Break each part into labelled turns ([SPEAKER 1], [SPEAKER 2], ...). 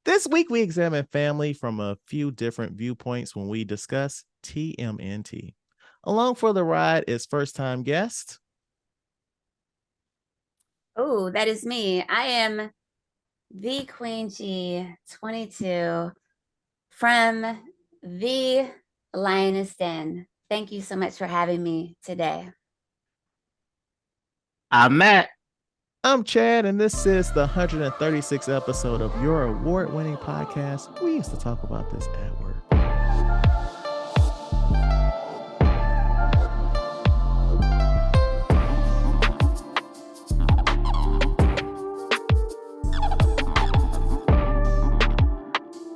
[SPEAKER 1] This week, we examine family from a few different viewpoints when we discuss TMNT. Along for the ride is first time guest.
[SPEAKER 2] Oh, that is me. I am the Queen G22 from the Lioness Den. Thank you so much for having me today.
[SPEAKER 3] I'm Matt.
[SPEAKER 1] I'm Chad, and this is the 136th episode of your award winning podcast. We used to talk about this at work.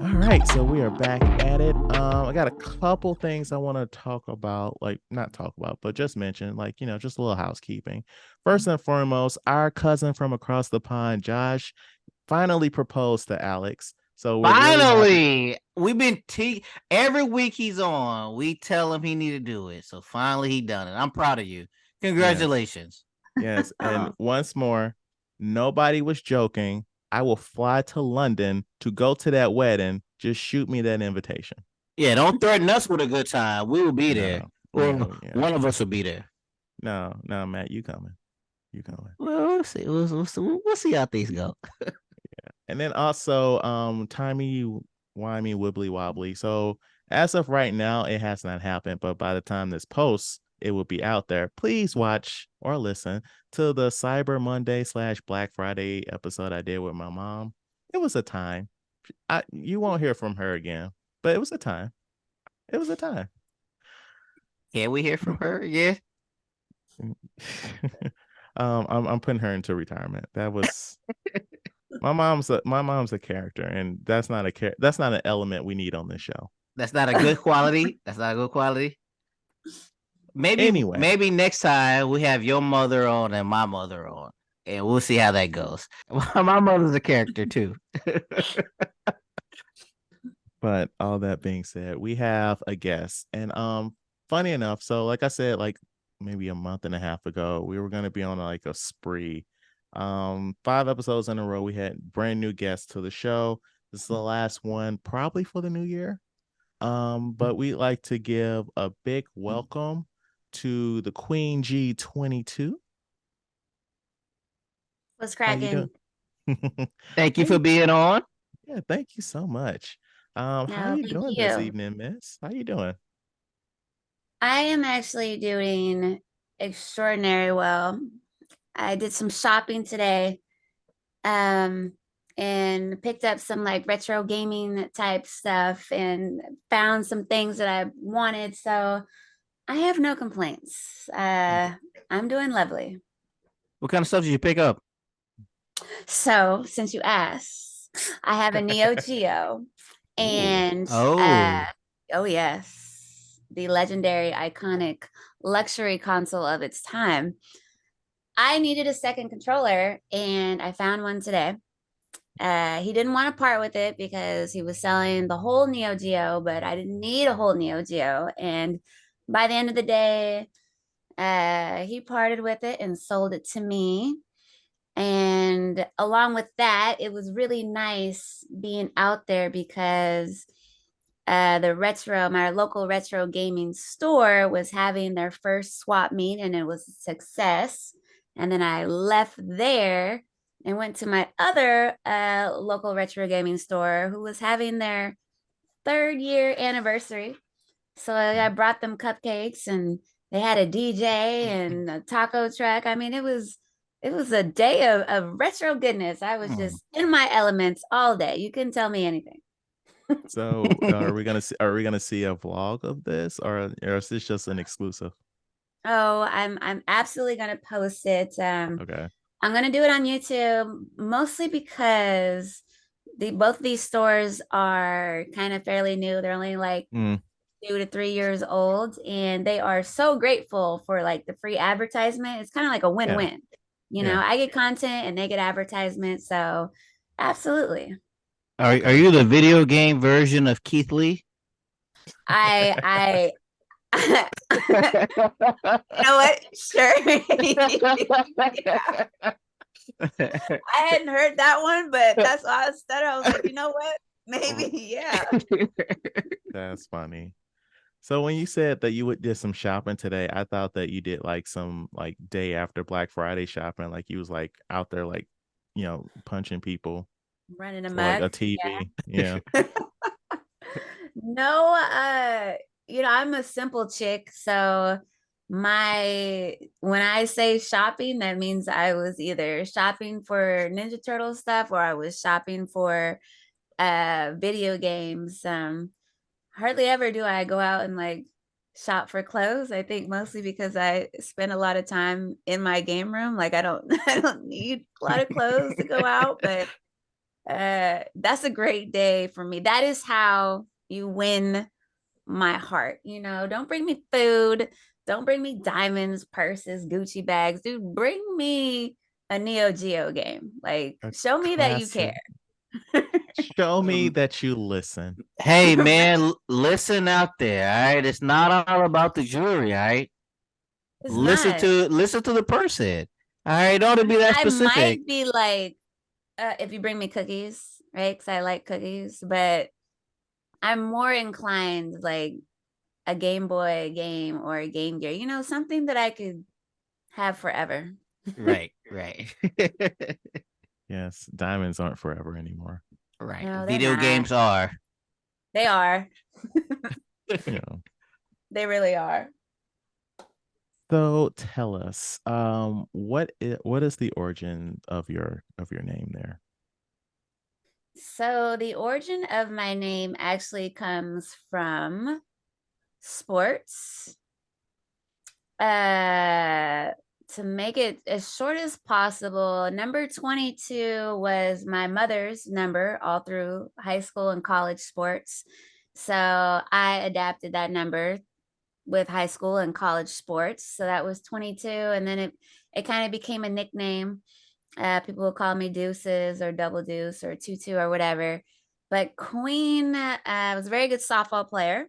[SPEAKER 1] All right, so we are back at it. I got a couple things I want to talk about, like not talk about, but just mention, like, just a little housekeeping. First and foremost, our cousin from across the pond, Josh, finally proposed to Alex. So we're really happy.
[SPEAKER 3] Finally, we've been every week he's on. We tell him he need to do it. So finally he done it. I'm proud of you.
[SPEAKER 1] Yes,
[SPEAKER 3] Congratulations.
[SPEAKER 1] yes. And
[SPEAKER 2] Oh,
[SPEAKER 1] once more, nobody was joking. I will fly to London to go to that wedding. Just shoot me that invitation.
[SPEAKER 3] Yeah, don't threaten us with a good time. We will be there.
[SPEAKER 1] No,
[SPEAKER 3] Or
[SPEAKER 1] no, yeah.
[SPEAKER 3] one of us will be there.
[SPEAKER 1] No, no, Matt, you coming. You coming.
[SPEAKER 3] Well, we'll see. We'll see how things go.
[SPEAKER 1] And then also, timey wimey wibbly wobbly. So as of right now, it has not happened, but by the time this posts, it will be out there. Please watch or listen to the Cyber Monday / Black Friday episode I did with my mom. It was a time. You won't hear from her again, but it was a time. It was a time.
[SPEAKER 3] Can we hear from her? Yeah.
[SPEAKER 1] I'm putting her into retirement. That was my mom's a character, and that's not an element we need on this show.
[SPEAKER 3] That's not a good quality. That's not a good quality. Maybe
[SPEAKER 1] Anyway,
[SPEAKER 3] maybe next time we have your mother on and my mother on, and we'll see how that goes. My mother's a character too.
[SPEAKER 1] but all that being said, we have a guest, and funny enough, so like I said, like maybe a month and a half ago, we were gonna be on like a spree. 5 episodes in a row, we had brand new guests to the show. This is the last one, probably for the new year. But we like to give a big welcome to the Queen G22.
[SPEAKER 2] what's
[SPEAKER 1] How you doing?
[SPEAKER 2] cracking?
[SPEAKER 3] Thank
[SPEAKER 1] How
[SPEAKER 3] you for
[SPEAKER 1] you?
[SPEAKER 3] being on.
[SPEAKER 1] Yeah, thank you so much. How
[SPEAKER 2] No,
[SPEAKER 1] you
[SPEAKER 2] thank
[SPEAKER 1] doing this
[SPEAKER 2] you.
[SPEAKER 1] evening, Miss? How you doing?
[SPEAKER 2] I am actually doing extraordinary well. I did some shopping today, um, and picked up some like retro gaming type stuff and found some things that I wanted. So I have no complaints. I'm doing lovely.
[SPEAKER 3] What kind of stuff did you pick up?
[SPEAKER 2] So since you asked, I have a Neo Geo
[SPEAKER 1] Ooh.
[SPEAKER 2] and
[SPEAKER 3] Oh,
[SPEAKER 2] oh yes, the legendary iconic luxury console of its time. I needed a second controller and I found one today. He didn't want to part with it because he was selling the whole Neo Geo, but I didn't need a whole Neo Geo. And by the end of the day, he parted with it and sold it to me. And along with that, it was really nice being out there because my local retro gaming store was having their first swap meet and it was a success. And then I left there and went to my other local retro gaming store who was having their third year anniversary. So I brought them cupcakes and they had a DJ and a taco truck. I mean, it was a day of retro goodness. I was
[SPEAKER 1] Hmm.
[SPEAKER 2] just in my elements all day. You couldn't tell me anything.
[SPEAKER 1] So are we gonna see a vlog of this, or is this just an exclusive?
[SPEAKER 2] Oh, I'm absolutely gonna post it.
[SPEAKER 1] Okay.
[SPEAKER 2] I'm gonna do it on YouTube mostly because both of these stores are kind of fairly new. They're only like
[SPEAKER 1] Mm,
[SPEAKER 2] 2 to 3 years old, and they are so grateful for like the free advertisement. It's kind of like a
[SPEAKER 1] yeah,
[SPEAKER 2] win-win.
[SPEAKER 1] yeah.
[SPEAKER 2] I get content and they get advertisement, so absolutely.
[SPEAKER 3] are
[SPEAKER 1] Okay.
[SPEAKER 3] you the video game version of Keith Lee?
[SPEAKER 2] I you know what? Sure. Yeah. I hadn't heard that one, but that's why I started. I was like, you know what? Maybe, yeah.
[SPEAKER 1] That's funny. So when you said that you did some shopping today, I thought that you did like some like day after Black Friday shopping, like you was like out there like, punching people
[SPEAKER 2] Running
[SPEAKER 1] for like a
[SPEAKER 2] amok.
[SPEAKER 1] TV. Yeah.
[SPEAKER 2] No, I'm a simple chick, so when I say shopping, that means I was either shopping for Ninja Turtle stuff or I was shopping for video games. Hardly ever do I go out and like shop for clothes. I think mostly because I spend a lot of time in my game room. Like I don't I don't need a lot of clothes to go out, but that's a great day for me. That is how you win my heart. Don't bring me food, don't bring me diamonds, purses, Gucci bags. Dude, bring me a Neo Geo game. Like,
[SPEAKER 1] A
[SPEAKER 2] show me that you care.
[SPEAKER 1] classic. Show me that you listen.
[SPEAKER 3] Hey man, listen out there. All right, it's not all about the jewelry. All right,
[SPEAKER 2] It's
[SPEAKER 3] listen
[SPEAKER 2] not.
[SPEAKER 3] to the person. All right, don't be that
[SPEAKER 2] I
[SPEAKER 3] specific.
[SPEAKER 2] might be like, if you bring me cookies, right? Because I like cookies, but I'm more inclined like a Game Boy game or a Game Gear, something that I could have forever.
[SPEAKER 3] Right.
[SPEAKER 1] Yes, diamonds aren't forever anymore.
[SPEAKER 3] Right.
[SPEAKER 2] No, they're
[SPEAKER 3] Video
[SPEAKER 2] not.
[SPEAKER 3] games are.
[SPEAKER 2] They are.
[SPEAKER 1] Yeah.
[SPEAKER 2] They really are.
[SPEAKER 1] So tell us, what is the origin of your name there?
[SPEAKER 2] So the origin of my name actually comes from sports. To make it as short as possible, number 22 was my mother's number all through high school and college sports. So I adapted that number with high school and college sports. So that was 22. And then it kind of became a nickname. People will call me Deuces or Double Deuce or Tutu or whatever. But Queen, I was a very good softball player.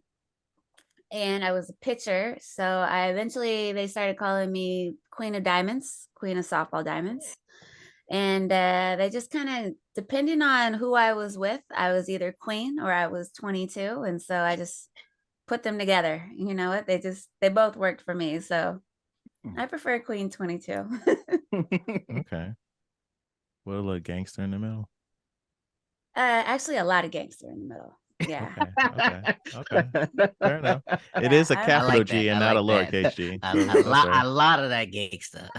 [SPEAKER 2] And I was a pitcher. So they started calling me Queen of Diamonds, Queen of Softball Diamonds. And they just kind of, depending on who I was with, I was either Queen or I was 22. And so I just put them together. You know what? They both worked for me. So I prefer Queen 22.
[SPEAKER 1] Okay. What a little gangster in the middle.
[SPEAKER 2] Actually, a lot of gangster in the middle. Yeah.
[SPEAKER 1] Okay. Fair enough. It is a capital
[SPEAKER 3] like
[SPEAKER 1] G and
[SPEAKER 3] I
[SPEAKER 1] not
[SPEAKER 3] like
[SPEAKER 1] a lowercase G.
[SPEAKER 3] A,
[SPEAKER 1] So
[SPEAKER 3] a
[SPEAKER 1] it's
[SPEAKER 3] lot,
[SPEAKER 1] okay.
[SPEAKER 3] a lot of that gangsta.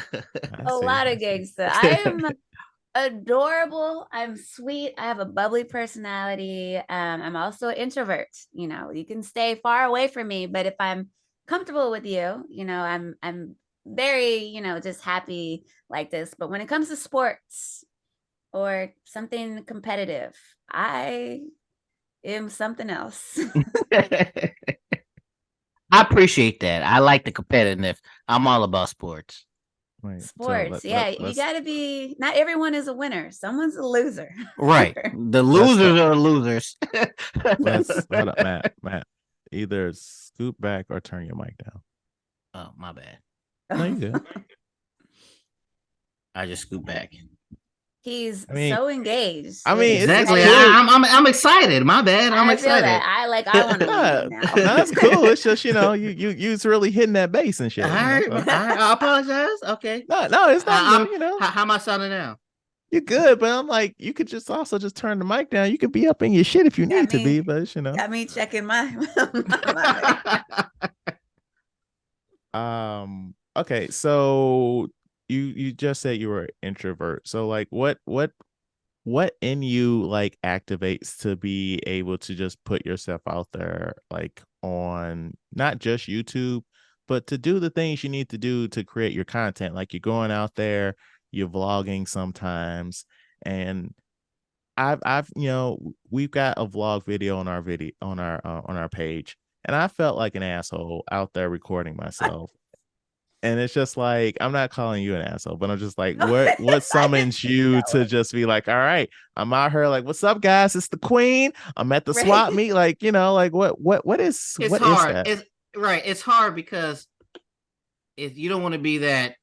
[SPEAKER 2] A lot of gangsta. I am adorable. I'm sweet. I have a bubbly personality. I'm also an introvert. You can stay far away from me, but if I'm comfortable with you, I'm very, just happy like this. But when it comes to sports or something competitive, I am something else.
[SPEAKER 3] I appreciate that. I like the competitiveness. I'm all about sports.
[SPEAKER 1] Wait,
[SPEAKER 2] Sports.
[SPEAKER 1] so
[SPEAKER 2] Yeah, you
[SPEAKER 1] let's
[SPEAKER 2] got to be, not everyone is a winner. Someone's a loser.
[SPEAKER 3] Right. The
[SPEAKER 1] Let's
[SPEAKER 3] losers are losers.
[SPEAKER 1] hold up, Matt. Either scoot back or turn your mic down.
[SPEAKER 3] Oh, my bad.
[SPEAKER 1] No, you good.
[SPEAKER 3] I just scoot back.
[SPEAKER 2] He's so engaged.
[SPEAKER 3] Exactly.
[SPEAKER 1] It's cool.
[SPEAKER 3] I'm excited. My bad. I'm excited.
[SPEAKER 2] Feel that. I want to leave now.
[SPEAKER 1] That's cool. It's just you's really hitting that bass and shit.
[SPEAKER 3] All right. I apologize. Okay.
[SPEAKER 1] No, it's not.
[SPEAKER 3] How am I sounding now?
[SPEAKER 1] You're good, but I'm like, you could just also just turn the mic down. You could be up in your shit if you need to be, but
[SPEAKER 2] Got me checking my
[SPEAKER 1] Okay, so you just said you were an introvert. So like what in you like activates to be able to just put yourself out there like on not just YouTube, but to do the things you need to do to create your content? Like you're going out there, you're vlogging sometimes, and I've we've got a vlog video on our page, and I felt like an asshole out there recording myself. And it's just like, I'm not calling you an asshole, but I'm just like, what summons you to just be like, all right, I'm out here like, what's up, guys? It's the Queen. I'm at the swap meet. Like, like what is
[SPEAKER 3] hard.
[SPEAKER 1] Is that?
[SPEAKER 3] It's hard because you don't want to be that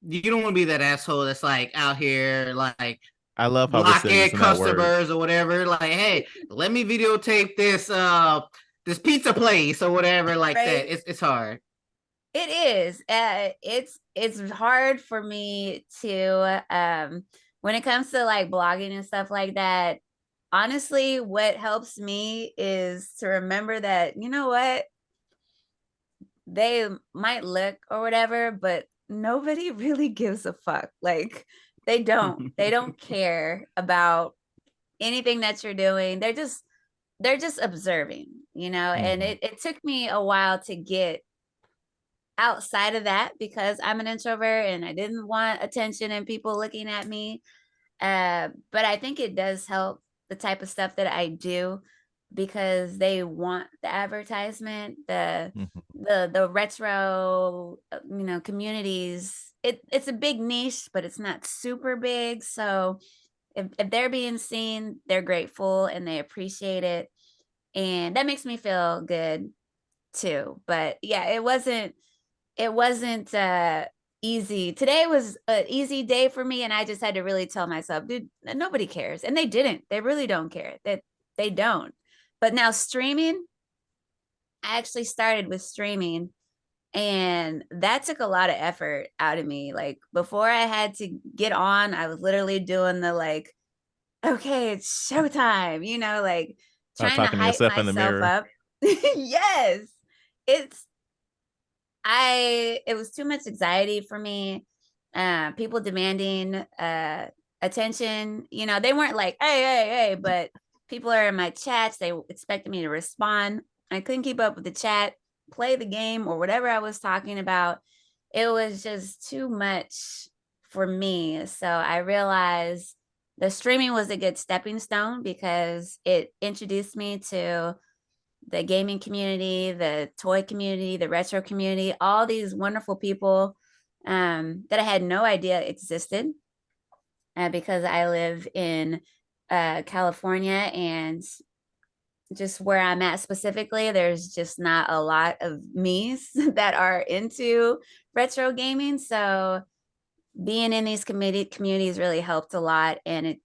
[SPEAKER 3] You don't want to be that asshole that's like out here like
[SPEAKER 1] I love how we're still
[SPEAKER 3] blocking
[SPEAKER 1] using that word.
[SPEAKER 3] customers or whatever. Like, hey, let me videotape this pizza place or whatever like
[SPEAKER 2] Right.
[SPEAKER 3] that. It's hard.
[SPEAKER 2] It is. It's hard for me to when it comes to like blogging and stuff like that. Honestly, what helps me is to remember that, you know what, they might look or whatever, but nobody really gives a fuck. Like they don't care about anything that you're doing. They're just observing, you know, and
[SPEAKER 1] Mhm.
[SPEAKER 2] it took me a while to get outside of that because I'm an introvert and I didn't want attention and people looking at me. But I think it does help the type of stuff that I do because they want the advertisement,
[SPEAKER 1] Mhm.
[SPEAKER 2] the retro, you know, communities. It's a big niche, but it's not super big. So if they're being seen, they're grateful and they appreciate it. And that makes me feel good too. But yeah, it wasn't easy. Today was an easy day for me, and I just had to really tell myself, dude, nobody cares. And they didn't. They really don't care. That they don't. But now streaming, I actually started with streaming, and that took a lot of effort out of me. Like before I had to get on, I was literally doing the like, okay, it's showtime, you know, like trying to
[SPEAKER 1] Talking to
[SPEAKER 2] hype
[SPEAKER 1] yourself in the
[SPEAKER 2] myself
[SPEAKER 1] mirror.
[SPEAKER 2] up. Yes. It's it was too much anxiety for me. People demanding attention. You know, they weren't like, hey, hey, hey, but people are in my chats. They expected me to respond. I couldn't keep up with the chat, play the game, or whatever I was talking about. It was just too much for me. So I realized the streaming was a good stepping stone because it introduced me to the gaming community, the toy community, the retro community, all these wonderful people that I had no idea existed because I live in California and just where I'm at specifically, there's just not a lot of me's that are into retro gaming. So being in these communities really helped a lot. And it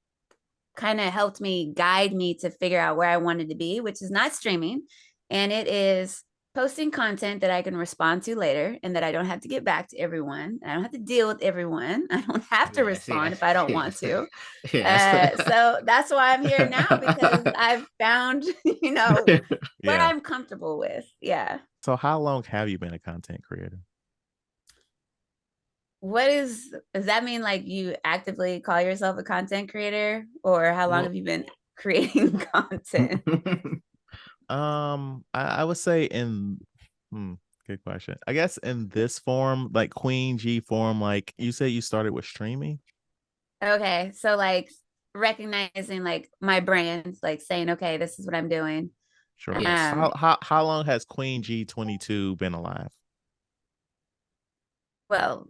[SPEAKER 2] kind of helped me guide me to figure out where I wanted to be, which is not streaming. And it is posting content that I can respond to later and that I don't have to get back to everyone. I don't have to deal with everyone. I don't have to
[SPEAKER 3] Yes,
[SPEAKER 2] respond
[SPEAKER 3] yes,
[SPEAKER 2] if I don't want
[SPEAKER 3] yes,
[SPEAKER 2] to.
[SPEAKER 3] yes.
[SPEAKER 2] So that's why I'm here now because I've found, you know, what
[SPEAKER 1] Yeah.
[SPEAKER 2] I'm comfortable with. Yeah.
[SPEAKER 1] So how long have you been a content creator?
[SPEAKER 2] Does that mean like you actively call yourself a content creator or how long
[SPEAKER 1] Well,
[SPEAKER 2] have you been creating content?
[SPEAKER 1] I would say good question. I guess in this form, like Queen G form, like you said you started with streaming.
[SPEAKER 2] Okay, so like recognizing like my brand, like saying, okay, this is what I'm doing.
[SPEAKER 1] Sure.
[SPEAKER 3] Yes.
[SPEAKER 2] Um,
[SPEAKER 1] How long has Queen G22 been alive?
[SPEAKER 2] well,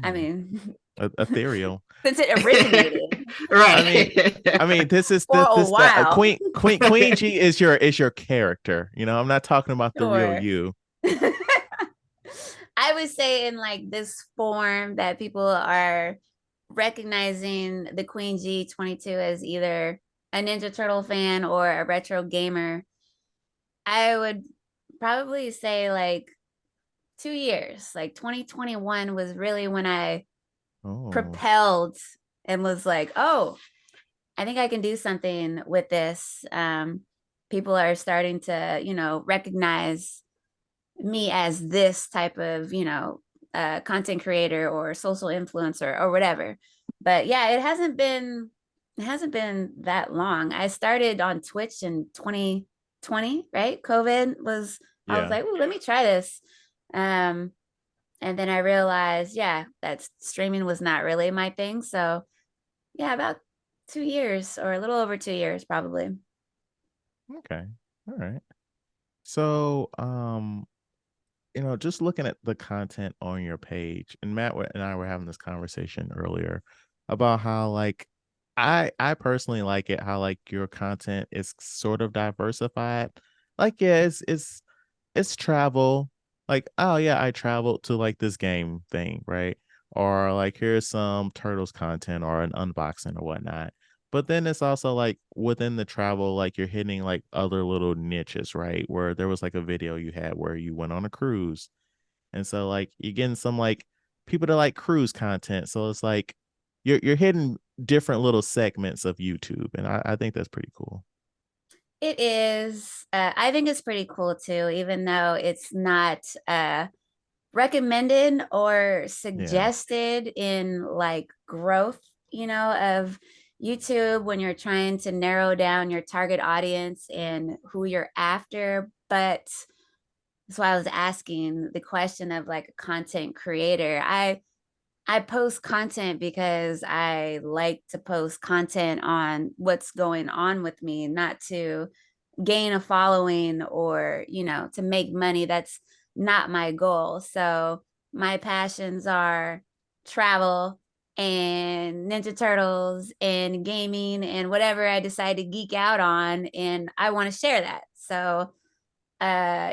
[SPEAKER 2] I
[SPEAKER 1] Mm,
[SPEAKER 2] mean,
[SPEAKER 1] ethereal.
[SPEAKER 2] since it originated
[SPEAKER 1] I mean,
[SPEAKER 3] Right.
[SPEAKER 1] this is
[SPEAKER 2] for a
[SPEAKER 1] this the
[SPEAKER 2] while,
[SPEAKER 1] Queen G is your character. You know, I'm not talking about the real
[SPEAKER 2] sure.
[SPEAKER 1] you.
[SPEAKER 2] I would say in like this form that people are recognizing the Queen G22 as either a Ninja Turtle fan or a retro gamer. I would probably say like 2 years. Like 2021 was really when I
[SPEAKER 1] Oh,
[SPEAKER 2] propelled and was like, oh, I think I can do something with this. People are starting to, you know, recognize me as this type of, you know, content creator or social influencer or whatever. But yeah, it hasn't been that long. I started on Twitch in 2020, right? COVID was I was
[SPEAKER 1] yeah.
[SPEAKER 2] like, oh, let me try this. Um, and then I realized, yeah, that streaming was not really my thing. So yeah, about 2 years or a little over 2 years, probably.
[SPEAKER 1] Okay. All right. So, you know, just looking at the content on your page, and and I were having this conversation earlier about how like I personally like it how like your content is sort of diversified. Like yeah, it's travel. Like oh yeah, I traveled to like this game thing, right? or like here's some turtles content or an unboxing or whatnot. But then it's also like within the travel, like you're hitting like other little niches, right? Where there was like a video you had where you went on a cruise. And so like you're getting some like people that like cruise content. So it's like you're hitting different little segments of YouTube. And I think that's pretty cool.
[SPEAKER 2] It is. I think it's pretty cool too, even though it's not recommended or suggested in like growth, of YouTube when you're trying to narrow down your target audience and who you're after. But that's why I was asking the question of like a content creator. I post content because I like to post content on what's going on with me, not to gain a following or, to make money. That's not my goal. So my passions are travel and Ninja Turtles and gaming and whatever I decide to geek out on. And I want to share that. So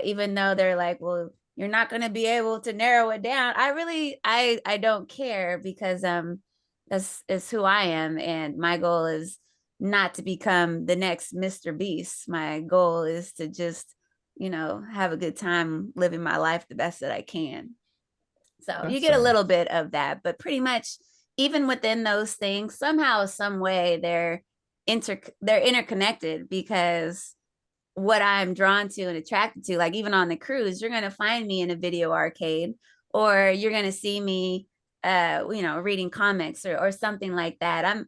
[SPEAKER 2] even though they're like, well, you're not going to be able to narrow it down, I don't care, because that's is who I am, and my goal is not to become the next Mr. Beast. My goal is to just, have a good time living my life the best that I can. So you
[SPEAKER 1] That's
[SPEAKER 2] get a
[SPEAKER 1] fair.
[SPEAKER 2] little bit of that, but pretty much even within those things, somehow, some way, they're interconnected, because what I'm drawn to and attracted to, like even on the cruise, you're going to find me in a video arcade, or you're going to see me, reading comics or something like that.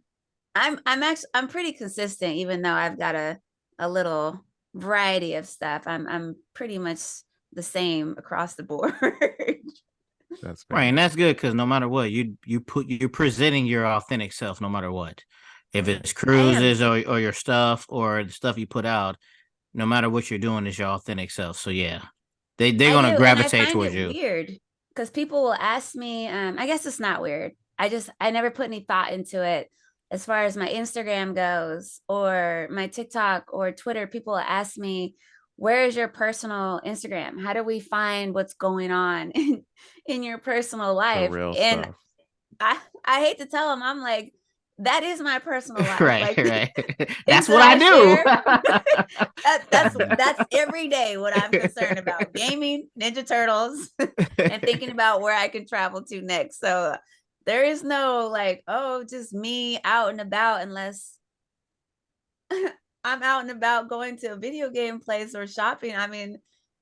[SPEAKER 2] I'm pretty consistent, even though I've got a little variety of stuff. I'm pretty much the same across the board.
[SPEAKER 1] That's
[SPEAKER 3] Right,
[SPEAKER 1] fair.
[SPEAKER 3] and that's good because no matter what, you're presenting your authentic self no matter what. If it's
[SPEAKER 2] I am.
[SPEAKER 3] cruises or your stuff or the stuff you put out, no matter what you're doing, is your authentic self. So yeah, they're
[SPEAKER 2] I do.
[SPEAKER 3] gonna
[SPEAKER 2] And I
[SPEAKER 3] gravitate
[SPEAKER 2] find
[SPEAKER 3] towards
[SPEAKER 2] it
[SPEAKER 3] you.
[SPEAKER 2] weird because people will ask me, I guess it's not weird. I never put any thought into it as far as my Instagram goes or my TikTok or Twitter. People will ask me, where is your personal Instagram? How do we find what's going on in your personal
[SPEAKER 1] The
[SPEAKER 2] life?
[SPEAKER 1] real
[SPEAKER 2] And
[SPEAKER 1] stuff.
[SPEAKER 2] I hate to tell them, I'm like, that is my personal life.
[SPEAKER 3] Right,
[SPEAKER 2] Like
[SPEAKER 3] right.
[SPEAKER 2] things
[SPEAKER 3] That's
[SPEAKER 2] that
[SPEAKER 3] what I
[SPEAKER 2] I
[SPEAKER 3] do.
[SPEAKER 2] share, that's every day what I'm concerned about: gaming, Ninja Turtles, and thinking about where I can travel to next. So there is no like, oh, just me out and about, unless I'm out and about going to a video game place or shopping. I mean,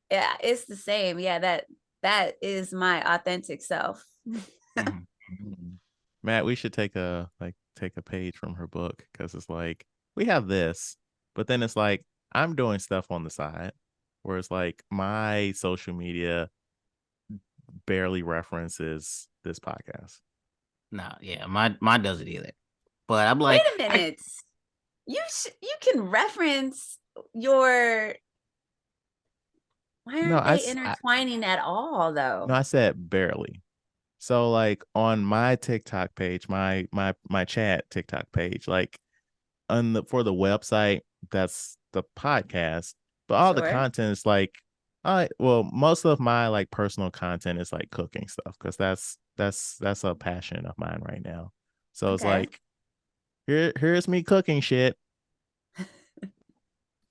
[SPEAKER 2] yeah, it's the same. Yeah, that is my authentic self.
[SPEAKER 3] Mhm.
[SPEAKER 1] Matt, we should take a page from her book, because it's like we have this, but then it's like I'm doing stuff on the side, where it's like my social media barely references this podcast.
[SPEAKER 3] No, yeah, mine doesn't either. But I'm
[SPEAKER 2] Wait
[SPEAKER 3] like,
[SPEAKER 2] a minute. You can reference your. Why
[SPEAKER 1] No,
[SPEAKER 2] aren't they
[SPEAKER 3] I
[SPEAKER 2] intertwining at all,
[SPEAKER 1] no,
[SPEAKER 2] though?
[SPEAKER 1] I said barely. So like on my TikTok page, my chat TikTok page, like on the for the website, that's the podcast, but all the
[SPEAKER 2] Sure.
[SPEAKER 1] content is like most of my like personal content is like cooking stuff, because that's a passion of mine right now. So it's
[SPEAKER 2] Okay.
[SPEAKER 1] like here's me cooking shit.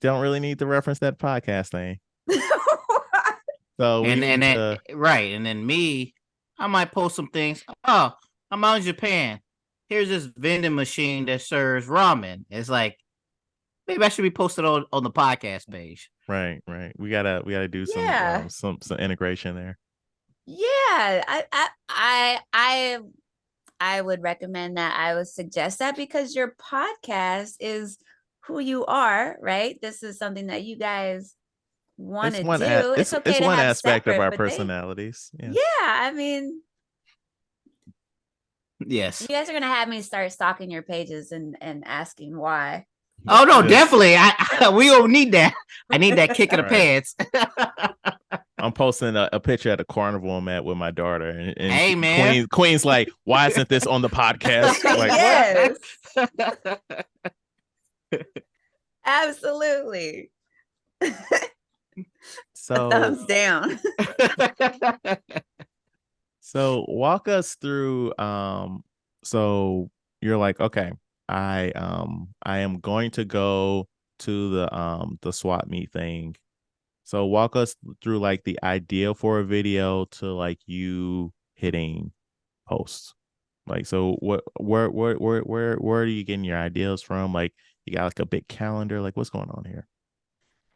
[SPEAKER 1] Don't really need to reference that podcast thing. So we
[SPEAKER 3] and
[SPEAKER 1] need
[SPEAKER 3] then
[SPEAKER 1] to
[SPEAKER 3] right, and then me, I might post some things. Oh, I'm out in Japan. Here's this vending machine that serves ramen. It's like maybe I should be posted on the podcast page.
[SPEAKER 1] right. We gotta do
[SPEAKER 2] Yeah.
[SPEAKER 1] some integration there.
[SPEAKER 2] Yeah. I would recommend that. I would suggest that, because your podcast is who you are, right? This is something that you guys want
[SPEAKER 1] It's
[SPEAKER 2] to do. It's
[SPEAKER 1] it's
[SPEAKER 2] okay to
[SPEAKER 1] one
[SPEAKER 2] have
[SPEAKER 1] aspect of
[SPEAKER 2] separate,
[SPEAKER 1] our
[SPEAKER 2] but
[SPEAKER 1] personalities. Yeah.
[SPEAKER 2] yeah, I mean, you
[SPEAKER 3] Yes.
[SPEAKER 2] guys are gonna have me start stalking your pages and asking why.
[SPEAKER 3] Oh no,
[SPEAKER 1] Just
[SPEAKER 3] definitely. We don't need that. I need that kick in the
[SPEAKER 1] right.
[SPEAKER 3] pants.
[SPEAKER 1] I'm posting a picture at a carnival I'm at with my daughter, and
[SPEAKER 3] Hey man.
[SPEAKER 1] Queen's like, why isn't this on the podcast? Like, what?
[SPEAKER 2] Yes, absolutely. A
[SPEAKER 1] So
[SPEAKER 2] thumbs down.
[SPEAKER 1] So walk us through so you're like, okay, I am going to go to the swap meet thing. So walk us through like the idea for a video to like you hitting post. Like so where are you getting your ideas from? Like you got like a big calendar, like what's going on here?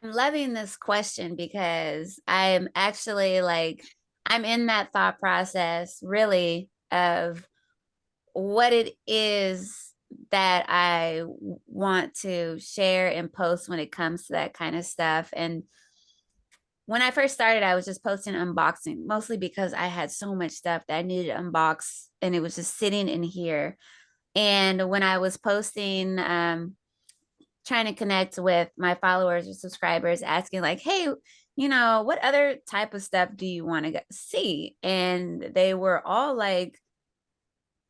[SPEAKER 2] I'm loving this question because I'm actually like, I'm in that thought process really of what it is that I want to share and post when it comes to that kind of stuff. And when I first started, I was just posting unboxing, mostly because I had so much stuff that I needed to unbox and it was just sitting in here. And when I was posting, trying to connect with my followers or subscribers, asking like, hey, what other type of stuff do you want to see? And they were all like,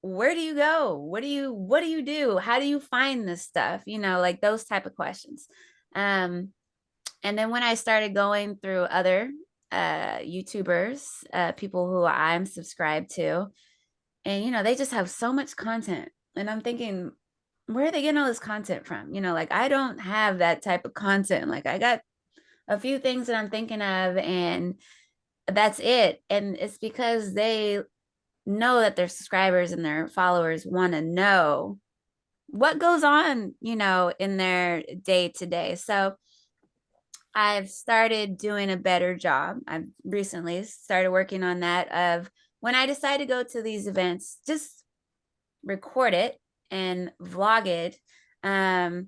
[SPEAKER 2] where do you go? What do you do? How do you find this stuff? Like those type of questions. And then when I started going through other YouTubers, people who I'm subscribed to, and they just have so much content. And I'm thinking, where are they getting all this content from? Like I don't have that type of content. Like I got a few things that I'm thinking of, and that's it. And it's because they know that their subscribers and their followers want to know what goes on, in their day to day. So I've started doing a better job. I've recently started working on that of when I decide to go to these events, just record it and vlog it. And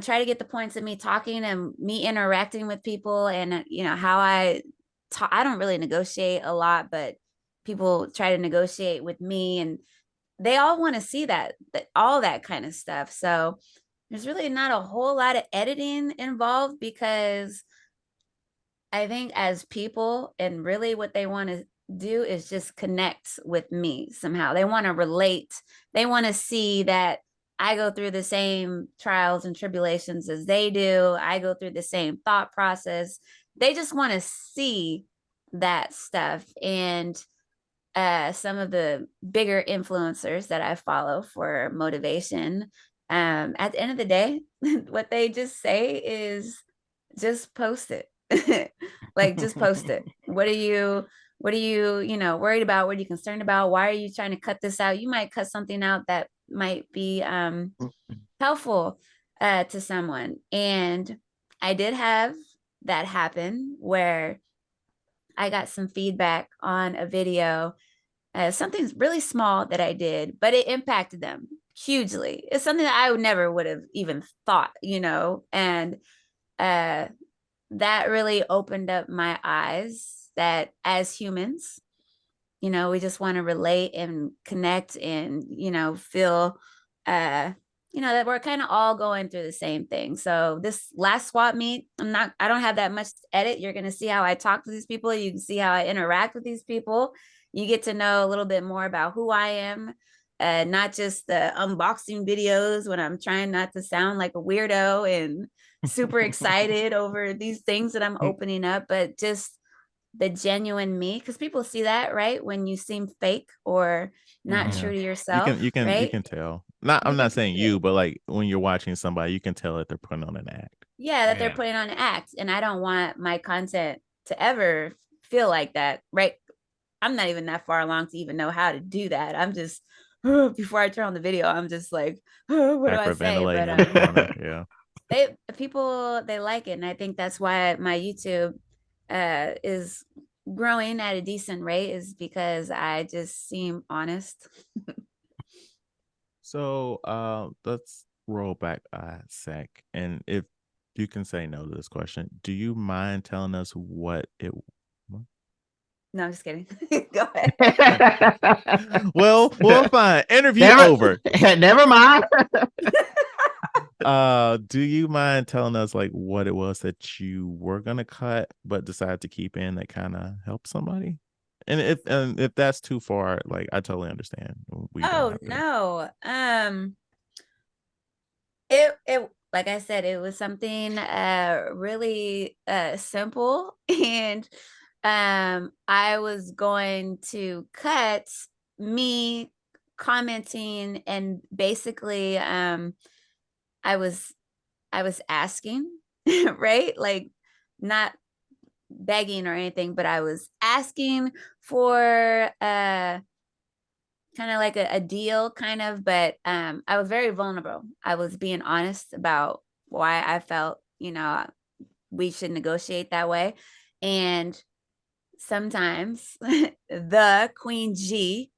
[SPEAKER 2] try to get the points of me talking and me interacting with people and how I talk. I don't really negotiate a lot, but people try to negotiate with me and they all want to see that all that kind of stuff. So there's really not a whole lot of editing involved because I think as people and really what they want to do is just connect with me somehow. They want to relate. They want to see that I go through the same trials and tribulations as they do. I go through the same thought process. They just want to see that stuff. And some of the bigger influencers that I follow for motivation, at the end of the day, what they just say is just post it. Like just post it. What are you worried about? What are you concerned about? Why are you trying to cut this out? You might cut something out that might be helpful to someone. And I did have that happen where I got some feedback on a video, something really small that I did, but it impacted them hugely. It's something that I would have even thought, and uh, that really opened up my eyes that as humans, we just want to relate and connect and, feel, that we're kind of all going through the same thing. So this last swap meet, I don't have that much to edit. You're going to see how I talk to these people. You can see how I interact with these people. You get to know a little bit more about who I am, not just the unboxing videos when I'm trying not to sound like a weirdo and super excited over these things that I'm opening up, but just the genuine me, because people see that, right? When you seem fake or not true to yourself,
[SPEAKER 1] You
[SPEAKER 2] right?
[SPEAKER 1] can tell. Not
[SPEAKER 2] You
[SPEAKER 1] I'm
[SPEAKER 2] can
[SPEAKER 1] not
[SPEAKER 2] see
[SPEAKER 1] saying
[SPEAKER 2] it.
[SPEAKER 1] you, but like when you're watching somebody, you can tell that they're putting on an act.
[SPEAKER 2] Yeah, that they're
[SPEAKER 3] Yeah.
[SPEAKER 2] putting on an act. And I don't want my content to ever feel like that, right? I'm not even that far along to even know how to do that. I'm just before I turn on the video, I'm just like, what do I say?
[SPEAKER 1] Hyperventilating
[SPEAKER 2] But
[SPEAKER 1] in the corner. Yeah.
[SPEAKER 2] they like it, and I think that's why my YouTube is growing at a decent rate, is because I just seem honest.
[SPEAKER 1] So let's roll back a sec. And if you can say no to this question, do you mind telling us what it
[SPEAKER 2] No, I'm just kidding. Go ahead.
[SPEAKER 1] well, fine. Interview
[SPEAKER 3] Never,
[SPEAKER 1] over.
[SPEAKER 3] never mind.
[SPEAKER 1] Do you mind telling us like what it was that you were gonna cut but decided to keep in that kind of helped somebody? And if that's too far, like I totally understand. We don't
[SPEAKER 2] Oh
[SPEAKER 1] have to.
[SPEAKER 2] no. It like I said, it was something really simple and I was going to cut me commenting, and basically I was asking, right? Like, not begging or anything, but I was asking for kind of like a deal, kind of, but I was very vulnerable. I was being honest about why I felt, we should negotiate that way. And sometimes the Queen G,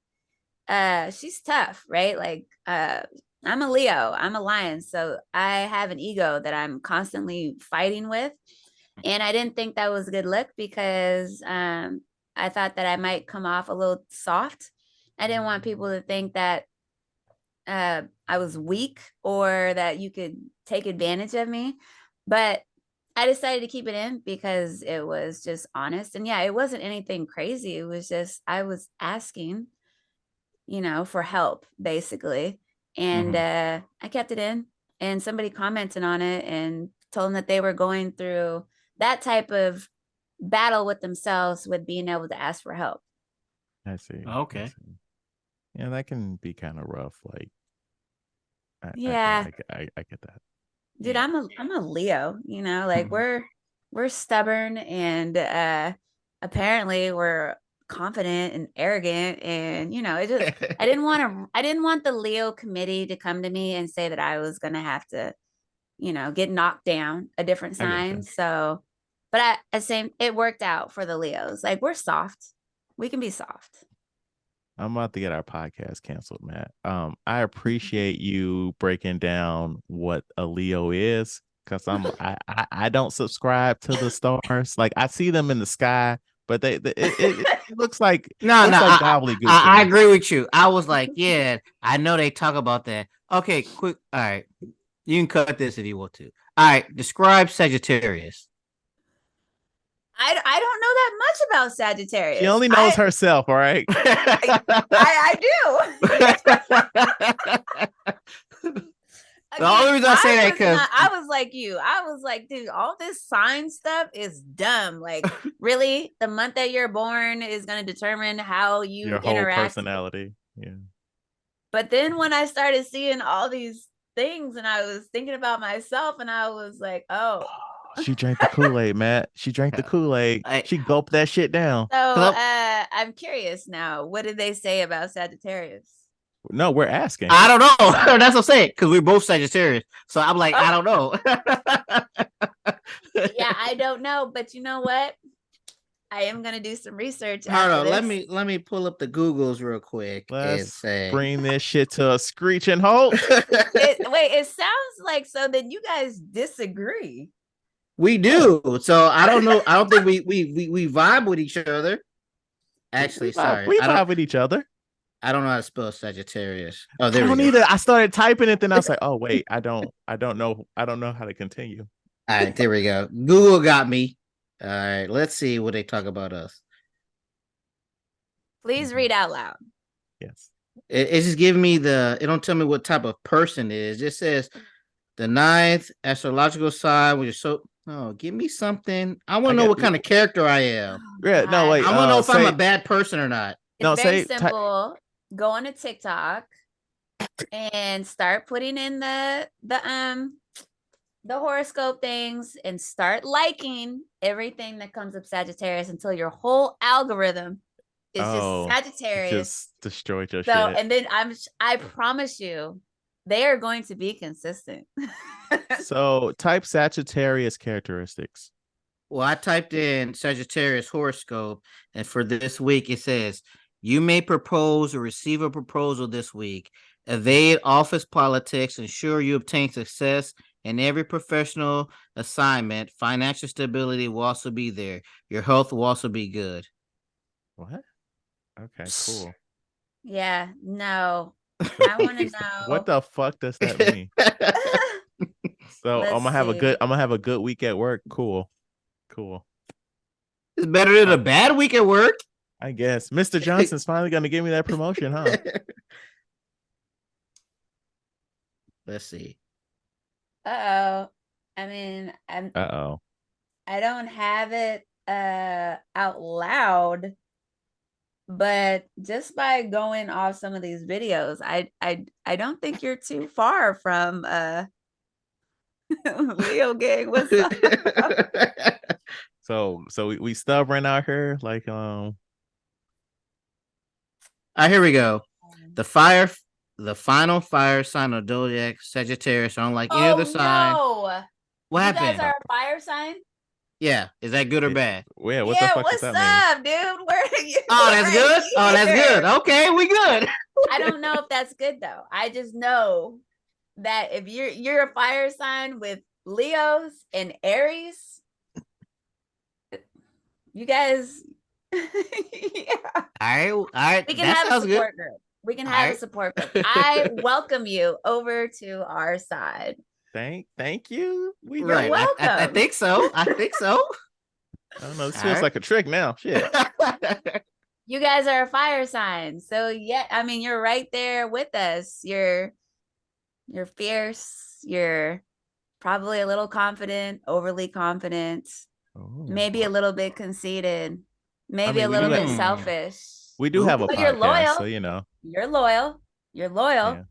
[SPEAKER 2] she's tough, right? Like, I'm a Leo, I'm a lion, so I have an ego that I'm constantly fighting with. And I didn't think that was a good look, because I thought that I might come off a little soft. I didn't want people to think that I was weak or that you could take advantage of me. But I decided to keep it in because it was just honest. And yeah, it wasn't anything crazy. It was just, I was asking, for help, basically. And I kept it in, and somebody commented on it and told them that they were going through that type of battle with themselves with being able to ask for help.
[SPEAKER 1] I see.
[SPEAKER 3] Okay.
[SPEAKER 1] Yeah, that can be kind of rough. Like,
[SPEAKER 2] Yeah,
[SPEAKER 1] I get that.
[SPEAKER 2] dude,
[SPEAKER 3] Yeah.
[SPEAKER 2] I'm a Leo, like we're stubborn, and apparently we're confident and arrogant, and it just I didn't want the Leo committee to come to me and say that I was gonna have to, get knocked down a different
[SPEAKER 1] I get
[SPEAKER 2] sign.
[SPEAKER 1] you.
[SPEAKER 2] So, but it worked out for the Leos. Like, we're soft. We can be soft.
[SPEAKER 1] I'm about to get our podcast canceled, Matt. I appreciate you breaking down what a Leo is, because I don't subscribe to the stars. Like, I see them in the sky, but it looks like
[SPEAKER 3] No, no,
[SPEAKER 1] gobbledygook to
[SPEAKER 3] I
[SPEAKER 1] me.
[SPEAKER 3] agree with you. I was like, yeah, I know they talk about that. Okay, quick. All right, you can cut this if you want to. All right, describe Sagittarius.
[SPEAKER 2] I don't know that much about
[SPEAKER 1] She
[SPEAKER 2] Sagittarius.
[SPEAKER 1] only knows herself, all right?
[SPEAKER 2] I do.
[SPEAKER 3] The only reason I say that because
[SPEAKER 2] I was like you. I was like, dude, all this sign stuff is dumb. Like, really, the month that you're born is going to determine how you
[SPEAKER 1] Your whole
[SPEAKER 2] interact.
[SPEAKER 1] personality. Yeah.
[SPEAKER 2] But then when I started seeing all these things, and I was thinking about myself, and I was like, oh.
[SPEAKER 1] She drank the Kool-Aid, Matt. She drank the Kool-Aid.
[SPEAKER 3] I,
[SPEAKER 1] She gulped that shit down.
[SPEAKER 2] So I'm curious now. What did they say about Sagittarius?
[SPEAKER 1] No, we're asking.
[SPEAKER 3] I don't know. That's what I'm saying, because we're both Sagittarius. So I'm like, I don't know.
[SPEAKER 2] Yeah, I don't know, but you know what? I am gonna do some research
[SPEAKER 3] Hold
[SPEAKER 2] after
[SPEAKER 3] on,
[SPEAKER 2] this.
[SPEAKER 3] let me pull up the Googles real quick and
[SPEAKER 1] Let's
[SPEAKER 3] say
[SPEAKER 1] bring this shit to a screeching halt.
[SPEAKER 2] It sounds like, so then you guys disagree.
[SPEAKER 3] we do. So I don't know. I don't think we vibe with each other. Actually, sorry,
[SPEAKER 1] We vibe with each other.
[SPEAKER 3] I don't know how to spell Sagittarius. Oh, there
[SPEAKER 1] I
[SPEAKER 3] we
[SPEAKER 1] don't
[SPEAKER 3] go.
[SPEAKER 1] either. I started typing it, then I was like, oh wait, I don't know how to continue.
[SPEAKER 3] All right, there we go. Google got me. All right, let's see what they talk about us.
[SPEAKER 2] Please read out loud.
[SPEAKER 1] Yes.
[SPEAKER 3] It's just giving me it don't tell me what type of person it is. It just says the ninth astrological sign, which is so. Oh, give me something. I want to know what kind of character I am.
[SPEAKER 1] Yeah, no, wait.
[SPEAKER 3] I want to know if I'm a bad person or not.
[SPEAKER 2] It's very simple. Go on to TikTok and start putting in the horoscope things, and start liking everything that comes up Sagittarius until your whole algorithm is just Sagittarius.
[SPEAKER 1] Just destroyed your
[SPEAKER 2] shit.
[SPEAKER 1] And
[SPEAKER 2] then I promise you, they are going to be consistent.
[SPEAKER 1] So type Sagittarius characteristics.
[SPEAKER 3] Well, I typed in Sagittarius horoscope, and for this week it says you may propose or receive a proposal this week. Evade office politics. Ensure you obtain success in every professional assignment. Financial stability will also be there. Your health will also be good.
[SPEAKER 1] What? Okay, cool.
[SPEAKER 2] Yeah, no. I want to know.
[SPEAKER 1] What the fuck does that mean? So I'm gonna have a good week at work. Cool.
[SPEAKER 3] It's better than a bad week at work,
[SPEAKER 1] I guess. Mr. Johnson's finally gonna give me that promotion, huh?
[SPEAKER 3] Let's see.
[SPEAKER 2] I mean, I don't have it out loud, but just by going off some of these videos, I don't think you're too far from Leo gang. What's up?
[SPEAKER 1] So we stubborn out here, like
[SPEAKER 3] All right, here we go. The final fire sign of Zodiac Sagittarius. I don't like any other sign.
[SPEAKER 2] No.
[SPEAKER 3] What
[SPEAKER 2] You
[SPEAKER 3] happened?
[SPEAKER 2] guys are a fire sign?
[SPEAKER 3] Yeah, is that good or bad?
[SPEAKER 1] yeah, what the fuck does
[SPEAKER 2] what's
[SPEAKER 1] that
[SPEAKER 2] up, dude? Where are you?
[SPEAKER 3] Oh, that's
[SPEAKER 2] right
[SPEAKER 3] good. Oh, that's
[SPEAKER 2] here.
[SPEAKER 3] good. Okay, we good.
[SPEAKER 2] I don't know if that's good though. I just know that if you're a fire sign with Leos and Aries, you guys, yeah.
[SPEAKER 3] All right.
[SPEAKER 2] We can
[SPEAKER 3] That
[SPEAKER 2] have a
[SPEAKER 3] sounds good.
[SPEAKER 2] support group. We can have a
[SPEAKER 3] Alright.
[SPEAKER 2] support group. I welcome you over to our side.
[SPEAKER 1] Thank you. We
[SPEAKER 3] Right.
[SPEAKER 2] welcome.
[SPEAKER 3] I think so. I think so.
[SPEAKER 1] I don't know. This
[SPEAKER 3] All
[SPEAKER 1] feels
[SPEAKER 3] right.
[SPEAKER 1] like a trick now. Shit.
[SPEAKER 2] You guys are a fire sign. So yeah, I mean, you're right there with us. You're fierce. You're probably a little confident, overly confident,
[SPEAKER 1] Oh.
[SPEAKER 2] maybe a little bit conceited, maybe
[SPEAKER 1] mean,
[SPEAKER 2] a
[SPEAKER 1] we
[SPEAKER 2] little
[SPEAKER 1] do
[SPEAKER 2] bit
[SPEAKER 3] have-
[SPEAKER 2] selfish.
[SPEAKER 1] We do have a
[SPEAKER 2] But you're
[SPEAKER 1] podcast,
[SPEAKER 2] loyal.
[SPEAKER 1] so you know.
[SPEAKER 2] You're loyal. You're loyal.
[SPEAKER 1] Yeah.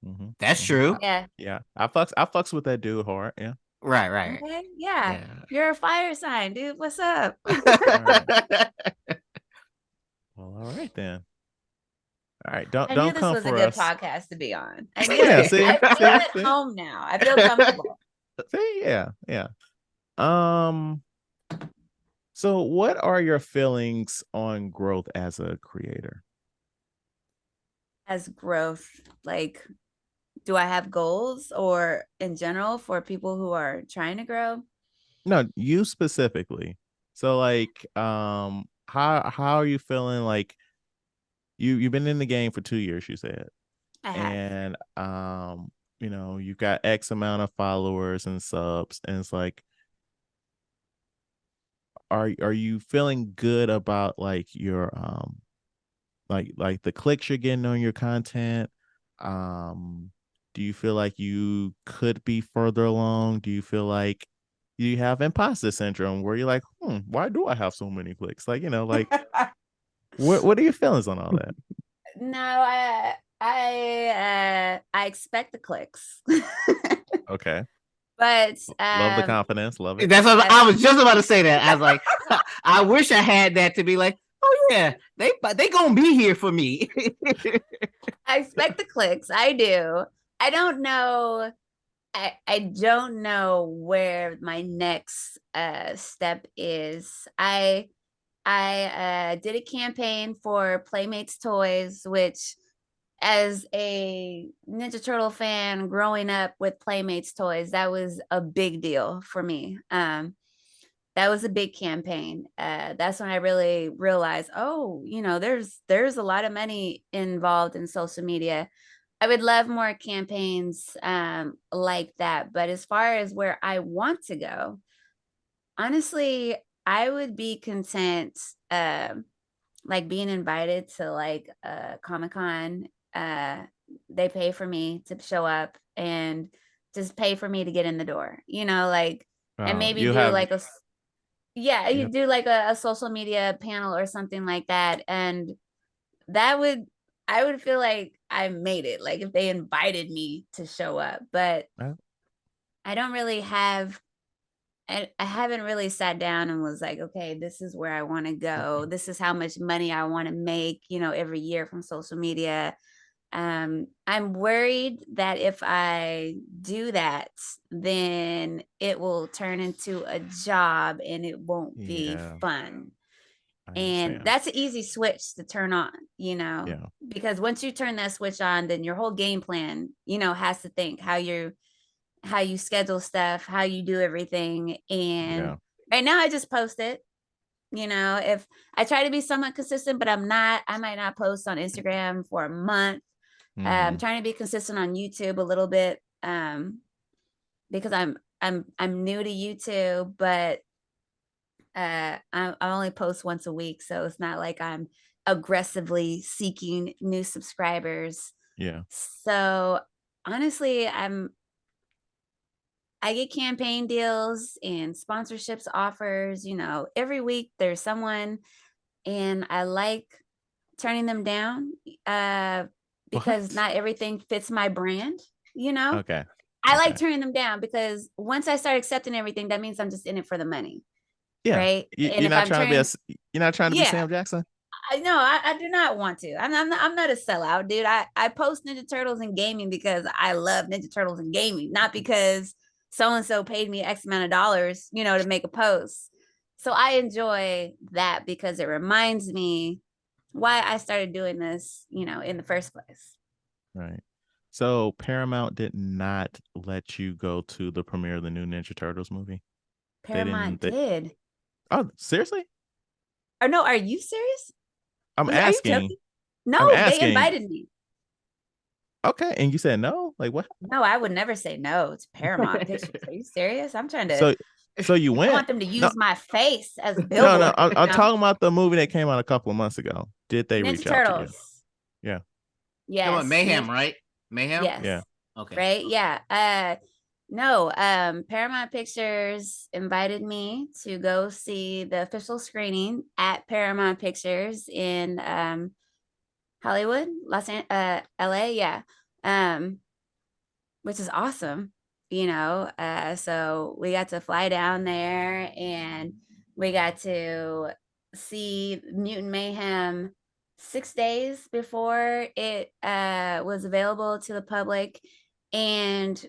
[SPEAKER 1] Mm-hmm.
[SPEAKER 3] That's true.
[SPEAKER 2] Yeah.
[SPEAKER 1] Yeah. I fucks with that dude hard. Yeah.
[SPEAKER 3] Right.
[SPEAKER 2] Okay. Yeah. You're a fire sign, dude. What's up?
[SPEAKER 1] Well, all right then. All right. Don't
[SPEAKER 2] I knew this
[SPEAKER 1] come
[SPEAKER 2] was a
[SPEAKER 1] for
[SPEAKER 2] good
[SPEAKER 1] us.
[SPEAKER 2] podcast to be on. I knew
[SPEAKER 1] Yeah,
[SPEAKER 2] it.
[SPEAKER 1] see?
[SPEAKER 2] I feel
[SPEAKER 1] See?
[SPEAKER 2] at
[SPEAKER 1] See?
[SPEAKER 2] home now. I feel comfortable.
[SPEAKER 1] See? Yeah. So what are your feelings on growth as a creator?
[SPEAKER 2] As growth, like, do I have goals or in general for people who are trying to grow?
[SPEAKER 1] No, you specifically. So like how are you feeling? Like you've been in the game for 2 years, you said.
[SPEAKER 2] I have.
[SPEAKER 1] And you know, you've got X amount of followers and subs, and it's like, are you feeling good about like your like the clicks you're getting on your content? Do you feel like you could be further along? Do you feel like you have imposter syndrome where you're like, why do I have so many clicks? Like, you know, like what are your feelings on all that?
[SPEAKER 2] No, I expect the clicks.
[SPEAKER 1] Okay.
[SPEAKER 2] But
[SPEAKER 1] Love the confidence. Love it.
[SPEAKER 3] That's what I was just about to say. That I was like, I wish I had that to be like, oh yeah, they gonna be here for me.
[SPEAKER 2] I expect the clicks. I do. I don't know. I don't know where my next step is. I did a campaign for Playmates Toys, which, as a Ninja Turtle fan growing up with Playmates Toys, that was a big deal for me. That was a big campaign. That's when I really realized, oh, you know, there's a lot of money involved in social media. I would love more campaigns like that. But as far as where I want to go, honestly, I would be content like being invited to like Comic-Con. They pay for me to show up and just pay for me to get in the door, you know, like, and maybe
[SPEAKER 1] You
[SPEAKER 2] do
[SPEAKER 1] have
[SPEAKER 2] like you
[SPEAKER 1] Yep.
[SPEAKER 2] do like a social media panel or something like that. And that would, I would feel like I made it, like if they invited me to show up. But I don't really have, I haven't really sat down and was like, okay, this is where I want to go. This is how much money I want to make, you know, every year from social media. I'm worried that if I do that, then it will turn into a job and it won't be fun. And that's an easy switch to turn on, you know, because once you turn that switch on, then your whole game plan, you know, has to think how you schedule stuff, how you do everything. And right now I just post it. You know, if I try to be somewhat consistent, but I might not post on Instagram for a month. I'm trying to be consistent on YouTube a little bit because I'm new to YouTube, but I only post once a week, so it's not like I'm aggressively seeking new subscribers.
[SPEAKER 1] Yeah.
[SPEAKER 2] So honestly, I get campaign deals and sponsorships offers, you know, every week there's someone, and I like turning them down because
[SPEAKER 1] What?
[SPEAKER 2] not everything fits my brand, you know.
[SPEAKER 1] Okay.
[SPEAKER 2] I like
[SPEAKER 1] Okay.
[SPEAKER 2] turning them down because once I start accepting everything, that means I'm just in it for the money,
[SPEAKER 1] Yeah.
[SPEAKER 2] right? And
[SPEAKER 1] You're
[SPEAKER 2] if
[SPEAKER 1] not
[SPEAKER 2] I'm
[SPEAKER 1] trying to be
[SPEAKER 2] turning,
[SPEAKER 1] you're not trying to be
[SPEAKER 2] yeah,
[SPEAKER 1] Sam Jackson?
[SPEAKER 2] I do not want to. I'm not a sellout, dude. I post Ninja Turtles and gaming because I love Ninja Turtles and gaming, not because so and so paid me X amount of dollars, you know, to make a post. So I enjoy that because it reminds me why I started doing this, you know, in the first place.
[SPEAKER 1] Right. So Paramount did not let you go to the premiere of the new Ninja Turtles movie. They
[SPEAKER 2] Paramount
[SPEAKER 1] didn't.
[SPEAKER 2] did.
[SPEAKER 1] Oh, seriously?
[SPEAKER 2] Or no, are you serious?
[SPEAKER 1] I'm
[SPEAKER 2] Are you
[SPEAKER 1] asking.
[SPEAKER 2] joking?
[SPEAKER 1] I'm
[SPEAKER 2] No, they
[SPEAKER 1] asking.
[SPEAKER 2] invited me.
[SPEAKER 1] Okay, and you said no? Like what?
[SPEAKER 2] No, I would never say no. It's Paramount Pictures. Are you serious? I'm trying to.
[SPEAKER 1] So so you
[SPEAKER 2] I
[SPEAKER 1] went?
[SPEAKER 2] want them to
[SPEAKER 1] No,
[SPEAKER 2] use my face as a
[SPEAKER 1] no.
[SPEAKER 2] billboard.
[SPEAKER 1] I'm
[SPEAKER 2] You know,
[SPEAKER 1] talking about the movie that came out a couple of months ago. Did they
[SPEAKER 2] Ninja
[SPEAKER 1] reach out to you?
[SPEAKER 2] Turtles.
[SPEAKER 1] Yeah.
[SPEAKER 3] Come on,
[SPEAKER 2] Yes.
[SPEAKER 3] Mayhem, right? Mayhem.
[SPEAKER 2] Yes.
[SPEAKER 1] Yeah.
[SPEAKER 3] Okay.
[SPEAKER 2] Right. Yeah. No. Paramount Pictures invited me to go see the official screening at Paramount Pictures in Hollywood, LA. Yeah. Um, which is awesome, you know. So we got to fly down there and we got to see Mutant Mayhem 6 days before it was available to the public. And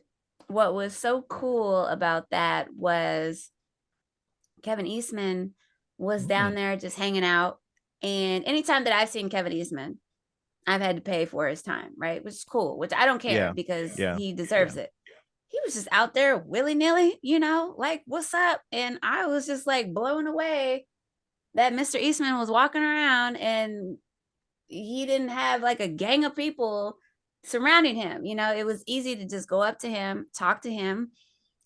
[SPEAKER 2] what was so cool about that was Kevin Eastman was down
[SPEAKER 1] Mm,
[SPEAKER 2] there just hanging out. And anytime that I've seen Kevin Eastman, I've had to pay for his time, right? Which is cool, which I don't care
[SPEAKER 1] yeah.
[SPEAKER 2] because
[SPEAKER 1] Yeah.
[SPEAKER 2] he
[SPEAKER 1] Yeah.
[SPEAKER 2] deserves it. He was just out there willy-nilly, you know, like, what's up? And I was just like blown away that Mr. Eastman was walking around and he didn't have like a gang of people surrounding him. You know, it was easy to just go up to him, talk to him.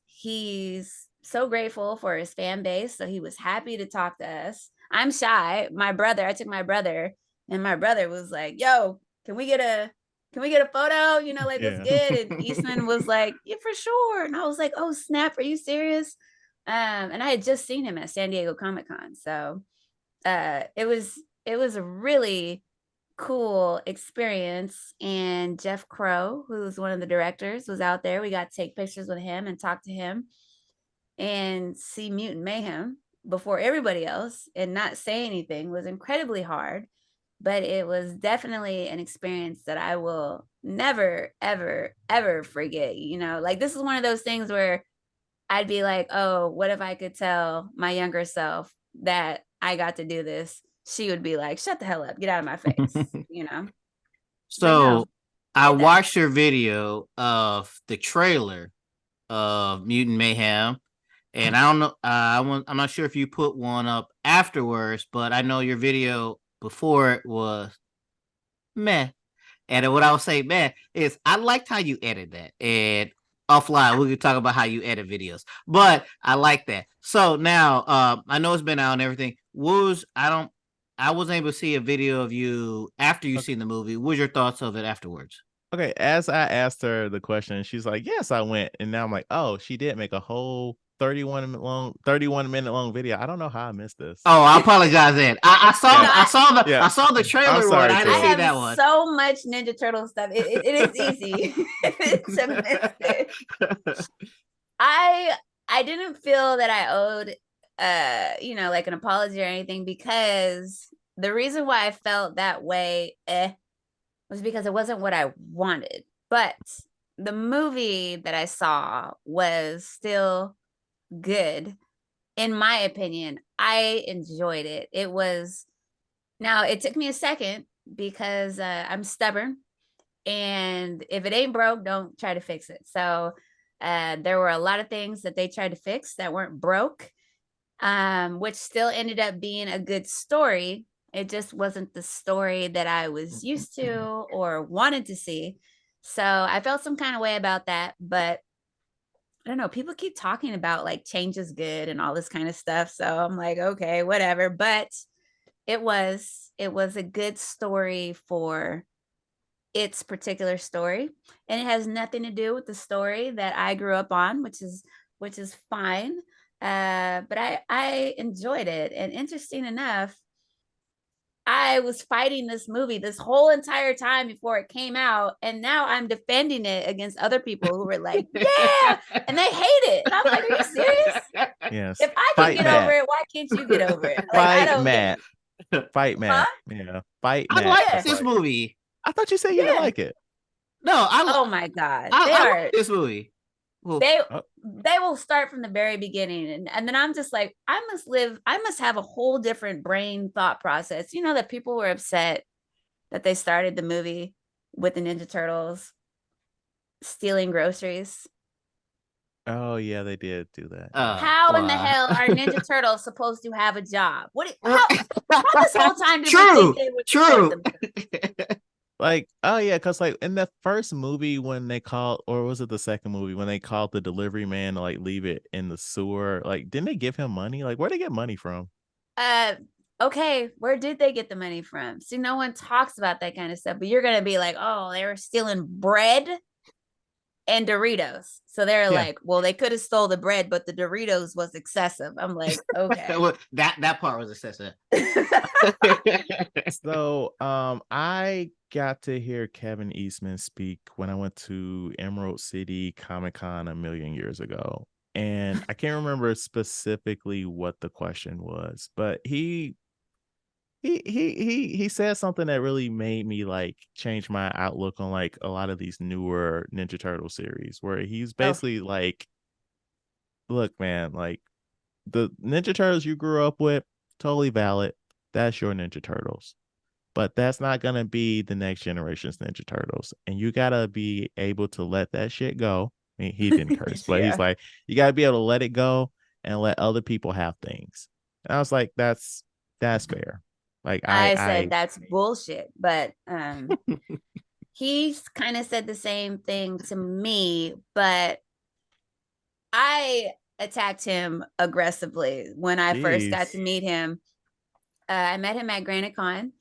[SPEAKER 2] He's so grateful for his fan base. So he was happy to talk to us. I'm shy. I took my brother, and my brother was like, yo, can we get a photo? You know, like, let's
[SPEAKER 1] Yeah.
[SPEAKER 2] get it. And Eastman was like, yeah, for sure. And I was like, oh snap, are you serious? And I had just seen him at San Diego Comic-Con. So it was a really cool experience. And Jeff Crow, who's one of the directors, was out there. We got to take pictures with him and talk to him and see Mutant Mayhem before everybody else and not say anything was incredibly hard. But it was definitely an experience that I will never, ever, ever forget. You know, like, this is one of those things where I'd be like, oh, what if I could tell my younger self that I got to do this? She would be like, shut the hell up, get out of my face, you know? But no,
[SPEAKER 3] So
[SPEAKER 2] I
[SPEAKER 3] I
[SPEAKER 2] did that.
[SPEAKER 3] watched your video of the trailer of Mutant Mayhem, and I don't know. I'm not sure if you put one up afterwards, but I know your video before it was meh. And what I would say, man, is I liked how you edit that. And offline, we could talk about how you edit videos. But I like that. So now, I know it's been out and everything. I wasn't able to see a video of you after you
[SPEAKER 1] Okay.
[SPEAKER 3] seen the movie. What was your thoughts of it afterwards?
[SPEAKER 1] Okay. As I asked her the question, she's like, "Yes, I went." And now I'm like, "Oh, she did make a whole 31-minute long video. I don't know how I missed this."
[SPEAKER 3] Oh, I apologize then.
[SPEAKER 1] Yeah.
[SPEAKER 2] No,
[SPEAKER 1] Yeah.
[SPEAKER 3] I saw the
[SPEAKER 1] I'm
[SPEAKER 3] trailer one.
[SPEAKER 1] sorry
[SPEAKER 3] I
[SPEAKER 2] I
[SPEAKER 3] didn't see
[SPEAKER 1] too.
[SPEAKER 2] have
[SPEAKER 3] that one.
[SPEAKER 2] so much Ninja Turtle stuff. It is easy to miss it. I I didn't feel that I owed you know, like, an apology or anything, because the reason why I felt that way was because it wasn't what I wanted. But the movie that I saw was still good. In my opinion, I enjoyed it. It was, now it took me a second because I'm stubborn, and if it ain't broke, don't try to fix it. So there were a lot of things that they tried to fix that weren't broke, which still ended up being a good story. It just wasn't the story that I was used to or wanted to see. So I felt some kind of way about that. But I don't know, people keep talking about like change is good and all this kind of stuff. So I'm like, okay, whatever. But it was a good story for its particular story, and it has nothing to do with the story that I grew up on, which is fine. But I enjoyed it, and interesting enough, I was fighting this movie this whole entire time before it came out, and now I'm defending it against other people who were like, "Yeah," and they hate it, and I'm like, "Are you serious?
[SPEAKER 1] Yes.
[SPEAKER 2] If I can
[SPEAKER 1] Fight
[SPEAKER 2] get
[SPEAKER 1] Matt.
[SPEAKER 2] over it, why can't you get over it?" Like, I
[SPEAKER 1] Fight
[SPEAKER 2] don't get
[SPEAKER 1] Matt. Fight Matt. Yeah. Fight
[SPEAKER 3] I
[SPEAKER 1] Matt.
[SPEAKER 3] like
[SPEAKER 2] Yeah.
[SPEAKER 3] this movie.
[SPEAKER 1] I thought you said you didn't
[SPEAKER 2] Yeah.
[SPEAKER 1] like it.
[SPEAKER 3] No,
[SPEAKER 2] Oh my God,
[SPEAKER 3] I like this movie. Well,
[SPEAKER 2] they will start from the very beginning, and then I'm just like, I must have a whole different brain thought process. You know that people were upset that they started the movie with the Ninja Turtles stealing groceries.
[SPEAKER 1] Oh yeah, they did do that.
[SPEAKER 2] How in the
[SPEAKER 3] wow.
[SPEAKER 2] hell are Ninja Turtles supposed to have a job? How this whole time did we
[SPEAKER 3] True.
[SPEAKER 2] think they would support them?
[SPEAKER 1] Like, oh yeah, because like in the first movie when they called, or was it the second movie when they called the delivery man to like leave it in the sewer? Like, didn't they give him money? Like, where'd they get money from?
[SPEAKER 2] Okay, where did they get the money from? See, no one talks about that kind of stuff, but you're gonna be like, oh, they were stealing bread and Doritos. So they're like, well, they could have stole the bread, but the Doritos was excessive. I'm like, okay.
[SPEAKER 3] Well, that part was excessive.
[SPEAKER 1] So I got to hear Kevin Eastman speak when I went to Emerald City Comic-Con a million years ago. And I can't remember specifically what the question was, but he said something that really made me like change my outlook on like a lot of these newer Ninja Turtle series, where he's basically like, look, man, like the Ninja Turtles you grew up with, totally valid. That's your Ninja Turtles. But that's not gonna be the next generation's Ninja Turtles. And you gotta be able to let that shit go. I mean, he didn't curse, but he's like, you gotta be able to let it go and let other people have things. And I was like, that's fair. Like
[SPEAKER 2] I said that's bullshit, but he's kind of said the same thing to me, but I attacked him aggressively when I first got to meet him. I met him at Granite Con,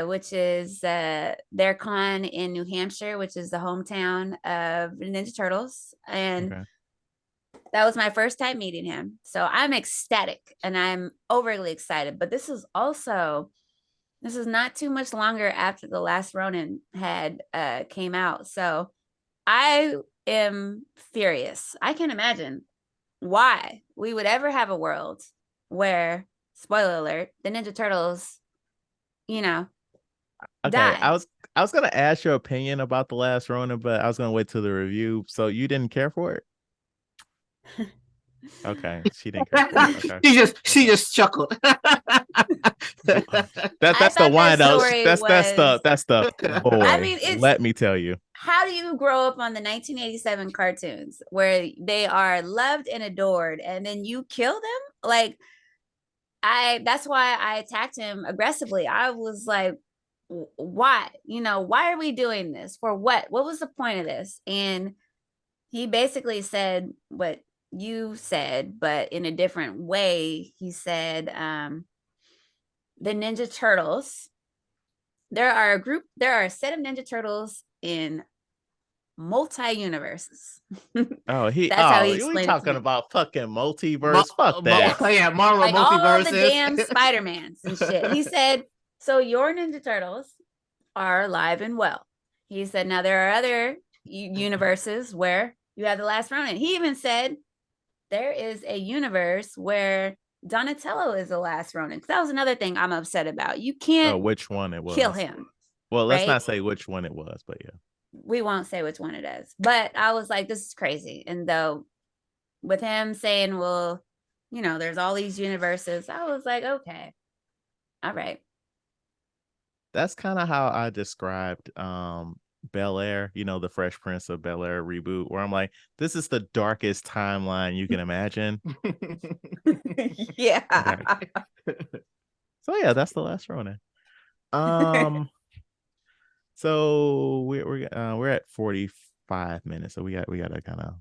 [SPEAKER 2] which is their con in New Hampshire, which is the hometown of the Ninja Turtles. And that was my first time meeting him. So I'm ecstatic and I'm overly excited. But this is not too much longer after The Last Ronin had came out. So I am furious. I can't imagine why we would ever have a world where, spoiler alert, the Ninja Turtles, die.
[SPEAKER 1] I was gonna ask your opinion about The Last Ronin, but I was gonna wait till the review. So you didn't care for it? Okay, she didn't care for it. Okay.
[SPEAKER 3] She just chuckled.
[SPEAKER 1] That's the wine. That's the boy.
[SPEAKER 2] I mean,
[SPEAKER 1] let me tell you.
[SPEAKER 2] How do you grow up on the 1987 cartoons where they are loved and adored, and then you kill them? Like, that's why I attacked him aggressively. I was like, why? Why are we doing this? For what? What was the point of this? And he basically said what you said, but in a different way. He said, the Ninja Turtles, there are a set of Ninja Turtles in multi-universes.
[SPEAKER 1] How he
[SPEAKER 2] explained
[SPEAKER 1] talking about fucking multiverse. Fuck that.
[SPEAKER 3] Yeah, Marvel
[SPEAKER 2] like
[SPEAKER 3] multiverses.
[SPEAKER 2] all the damn Spider-Mans and shit. He said, so your Ninja Turtles are alive and well. He said, now there are other universes where you have The Last Ronin. He even said there is a universe where Donatello is the last Ronin. Because that was another thing I'm upset about. You can't
[SPEAKER 1] which one it was.
[SPEAKER 2] Kill him.
[SPEAKER 1] Well, let's not say which one it was, but yeah.
[SPEAKER 2] We won't say which one it is. But I was like, this is crazy. And though with him saying, well, there's all these universes, I was like, okay. All right.
[SPEAKER 1] That's kind of how I described Bel-Air, the Fresh Prince of Bel-Air reboot, where I'm like, this is the darkest timeline you can imagine.
[SPEAKER 2] Yeah.
[SPEAKER 1] So yeah, that's The Last Ronin. So we're at 45 minutes, so we gotta kind of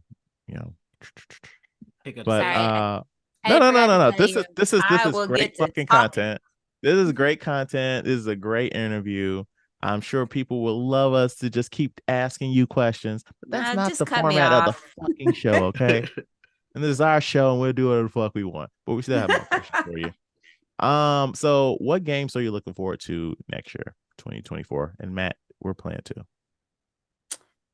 [SPEAKER 1] but no. This is great fucking content. This is great content. This is a great interview. I'm sure people will love us to just keep asking you questions, but that's
[SPEAKER 2] Nah,
[SPEAKER 1] not
[SPEAKER 2] just
[SPEAKER 1] the
[SPEAKER 2] cut me
[SPEAKER 1] format of the
[SPEAKER 2] off.
[SPEAKER 1] fucking show, okay? And this is our show, and we'll do whatever the fuck we want. But we still have more questions for you. So what games are you looking forward to next year, 2024? And Matt, we're playing too.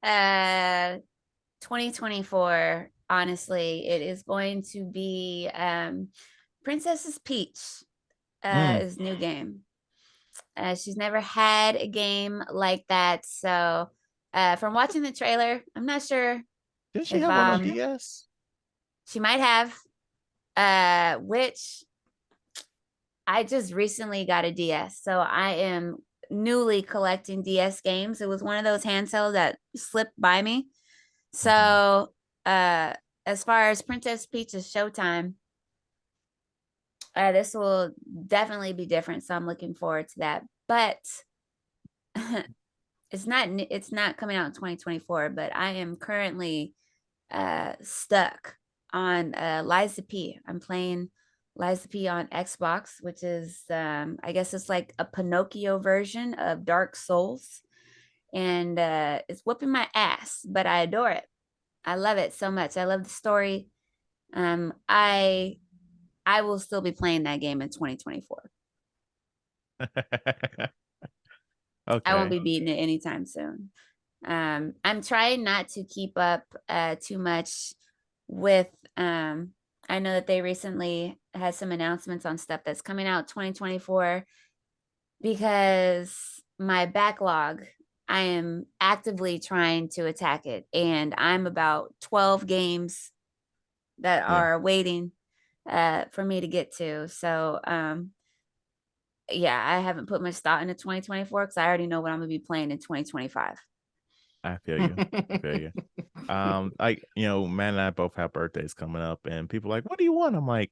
[SPEAKER 2] 2024, honestly, it is going to be Princess's Peach is new game. She's never had a game like that. So from watching the trailer, I'm not sure
[SPEAKER 1] Didn't she
[SPEAKER 2] if
[SPEAKER 1] have one on DS?
[SPEAKER 2] she might have, which I just recently got a DS. So I am newly collecting DS games. It was one of those handhelds that slipped by me. So as far as Princess Peach's Showtime, this will definitely be different. So I'm looking forward to that. But it's not coming out in 2024, but I am currently stuck on Liza P. I'm playing Liza P on Xbox, which is I guess it's like a Pinocchio version of Dark Souls. And it's whooping my ass, but I adore it. I love it so much. I love the story. I will still be playing that game in 2024.
[SPEAKER 1] Okay.
[SPEAKER 2] I won't be beating it anytime soon. I'm trying not to keep up too much with I know that they recently had some announcements on stuff that's coming out 2024 because my backlog, I am actively trying to attack it, and I'm about 12 games that are waiting for me to get to. So yeah, I haven't put much thought into 2024 because I already know what I'm gonna be playing in 2025.
[SPEAKER 1] I feel you. I feel you. Matt and I both have birthdays coming up, and people are like, what do you want? I'm like,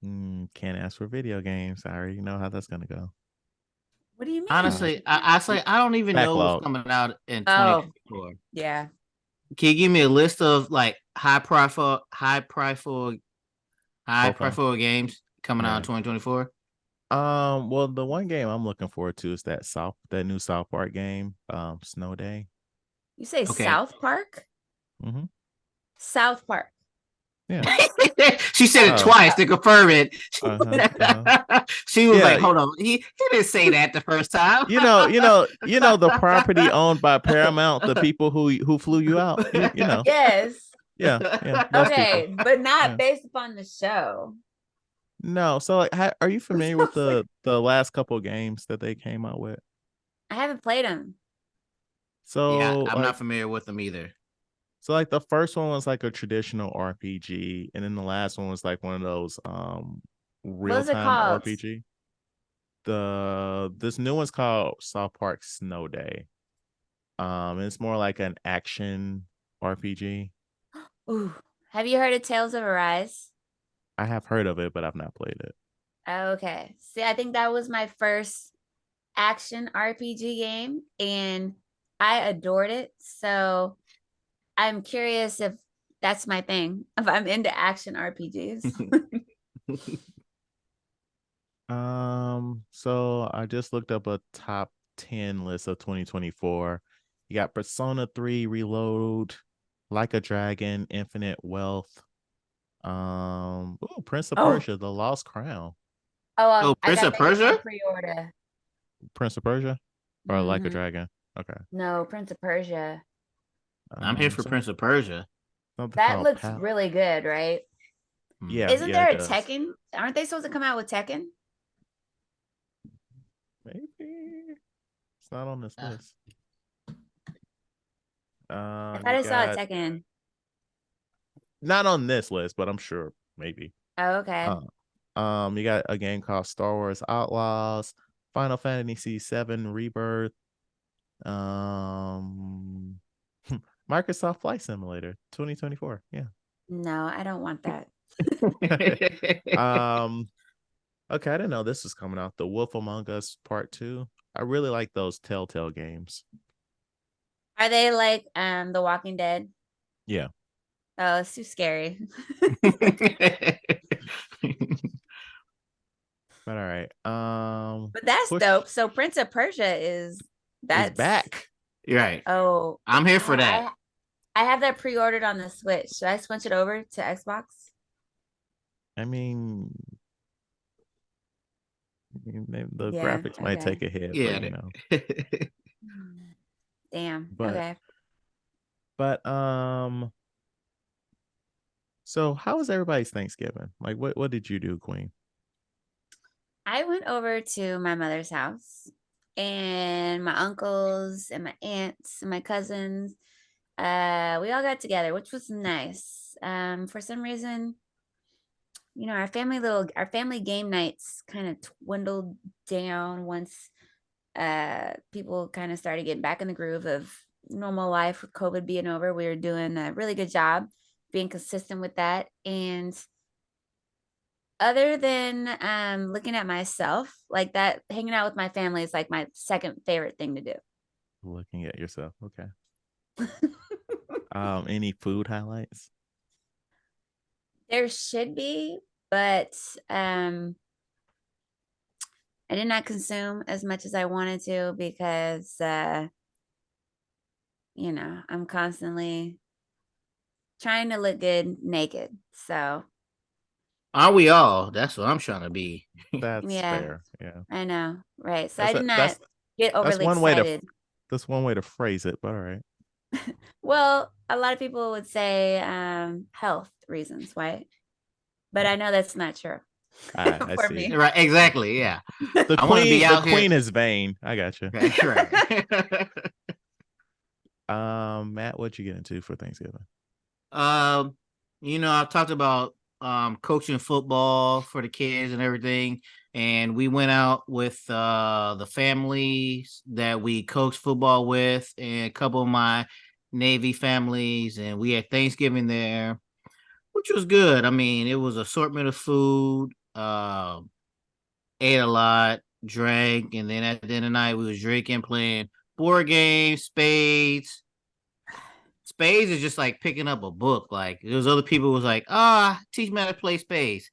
[SPEAKER 1] can't ask for video games. I already know how that's gonna go.
[SPEAKER 2] What do you mean?
[SPEAKER 3] Honestly, I don't even know what's
[SPEAKER 1] Backlog.
[SPEAKER 3] coming out in
[SPEAKER 2] Oh,
[SPEAKER 3] 2024.
[SPEAKER 2] yeah.
[SPEAKER 3] Can you give me a list of like high profile games coming out in 2024?
[SPEAKER 1] Well, the one game I'm looking forward to is that new South Park game, Snow Day.
[SPEAKER 2] You say
[SPEAKER 3] Okay.
[SPEAKER 2] South Park?
[SPEAKER 1] Mm-hmm.
[SPEAKER 2] South Park.
[SPEAKER 1] Yeah.
[SPEAKER 3] She said it twice to confirm it. She was like, "Hold on, he didn't say that the first time."
[SPEAKER 1] You know the property owned by Paramount, the people who flew you out. You know.
[SPEAKER 2] Yes.
[SPEAKER 1] Yeah.
[SPEAKER 2] Okay, but not based upon the show.
[SPEAKER 1] No. So, like, are you familiar with the last couple games that they came out with?
[SPEAKER 2] I haven't played them.
[SPEAKER 1] So
[SPEAKER 3] yeah, I'm not familiar with them either.
[SPEAKER 1] So like the first one was like a traditional RPG, and then the last one was like one of those real-time RPG. This new one's called South Park Snow Day. It's more like an action RPG.
[SPEAKER 2] Ooh, have you heard of Tales of Arise?
[SPEAKER 1] I have heard of it, but I've not played it.
[SPEAKER 2] Okay. See, I think that was my first action RPG game, and I adored it. So I'm curious if that's my thing, if I'm into action RPGs.
[SPEAKER 1] So I just looked up a top 10 list of 2024. You got Persona 3 Reload, Like a Dragon, Infinite Wealth. Prince of Persia, The Lost Crown.
[SPEAKER 3] Prince of Persia?
[SPEAKER 2] Pre-order.
[SPEAKER 1] Prince of Persia? Or Like a Dragon? Okay.
[SPEAKER 2] No, Prince of Persia.
[SPEAKER 3] I'm here for Prince of Persia.
[SPEAKER 2] That looks really good, right?
[SPEAKER 1] Yeah.
[SPEAKER 2] Isn't there a Tekken? Aren't they supposed to come out with Tekken?
[SPEAKER 1] Maybe. It's not on this list.
[SPEAKER 2] I thought I saw a Tekken.
[SPEAKER 1] Not on this list, but I'm sure maybe.
[SPEAKER 2] Oh, okay.
[SPEAKER 1] You got a game called Star Wars Outlaws, Final Fantasy VII Rebirth, Microsoft Flight Simulator 2024. Yeah.
[SPEAKER 2] No, I don't want that.
[SPEAKER 1] Okay, I didn't know this was coming out. The Wolf Among Us Part 2. I really like those Telltale games.
[SPEAKER 2] Are they like The Walking Dead?
[SPEAKER 1] Yeah.
[SPEAKER 2] Oh, it's too scary.
[SPEAKER 1] But all right.
[SPEAKER 2] But that's dope. So Prince of Persia is
[SPEAKER 1] is
[SPEAKER 2] That's
[SPEAKER 1] back.
[SPEAKER 3] You're right.
[SPEAKER 2] oh,
[SPEAKER 3] I'm here for that.
[SPEAKER 2] I have that pre-ordered on the Switch. Should I switch it over to Xbox?
[SPEAKER 1] I mean, the
[SPEAKER 2] Yeah,
[SPEAKER 1] graphics might take a hit,
[SPEAKER 3] Yeah.
[SPEAKER 1] but you know.
[SPEAKER 2] Damn.
[SPEAKER 1] But
[SPEAKER 2] Okay.
[SPEAKER 1] so how was everybody's Thanksgiving? Like what did you do, Queen?
[SPEAKER 2] I went over to my mother's house and my uncles and my aunts and my cousins. We all got together, which was nice. For some reason, you know, our family game nights kind of dwindled down once people kind of started getting back in the groove of normal life with COVID being over. We were doing a really good job being consistent with that. And other than looking at myself like that, hanging out with my family is like my second favorite thing to do.
[SPEAKER 1] Looking at yourself. Okay. Any food highlights?
[SPEAKER 2] There should be, but I did not consume as much as I wanted to because you know, I'm constantly trying to look good naked. So
[SPEAKER 3] Are we all? That's what I'm trying to be.
[SPEAKER 1] That's
[SPEAKER 2] yeah,
[SPEAKER 1] fair. Yeah.
[SPEAKER 2] I know. Right. So
[SPEAKER 1] That's
[SPEAKER 2] I did not
[SPEAKER 1] that's
[SPEAKER 2] get
[SPEAKER 1] that's
[SPEAKER 2] overly
[SPEAKER 1] one way to
[SPEAKER 2] excited.
[SPEAKER 1] that's one way to phrase it, but all right.
[SPEAKER 2] Well, a lot of people would say health reasons, right? But I know that's not true
[SPEAKER 1] I
[SPEAKER 2] for
[SPEAKER 1] see.
[SPEAKER 2] me.
[SPEAKER 3] Right, exactly. Yeah.
[SPEAKER 1] The
[SPEAKER 3] I want to be
[SPEAKER 1] queen, the
[SPEAKER 3] out here.
[SPEAKER 1] queen is vain. I got you.
[SPEAKER 3] Right.
[SPEAKER 1] Matt, what'd you get into for Thanksgiving?
[SPEAKER 3] You know, I've talked about coaching football for the kids and everything. And we went out with the families that we coached football with and a couple of my Navy families, and we had Thanksgiving there, which was good. I mean, it was assortment of food, ate a lot, drank, and then at the end of the night we was drinking, playing board games, spades. Spades is just like picking up a book. Like there's other people who was like, teach me how to play spades.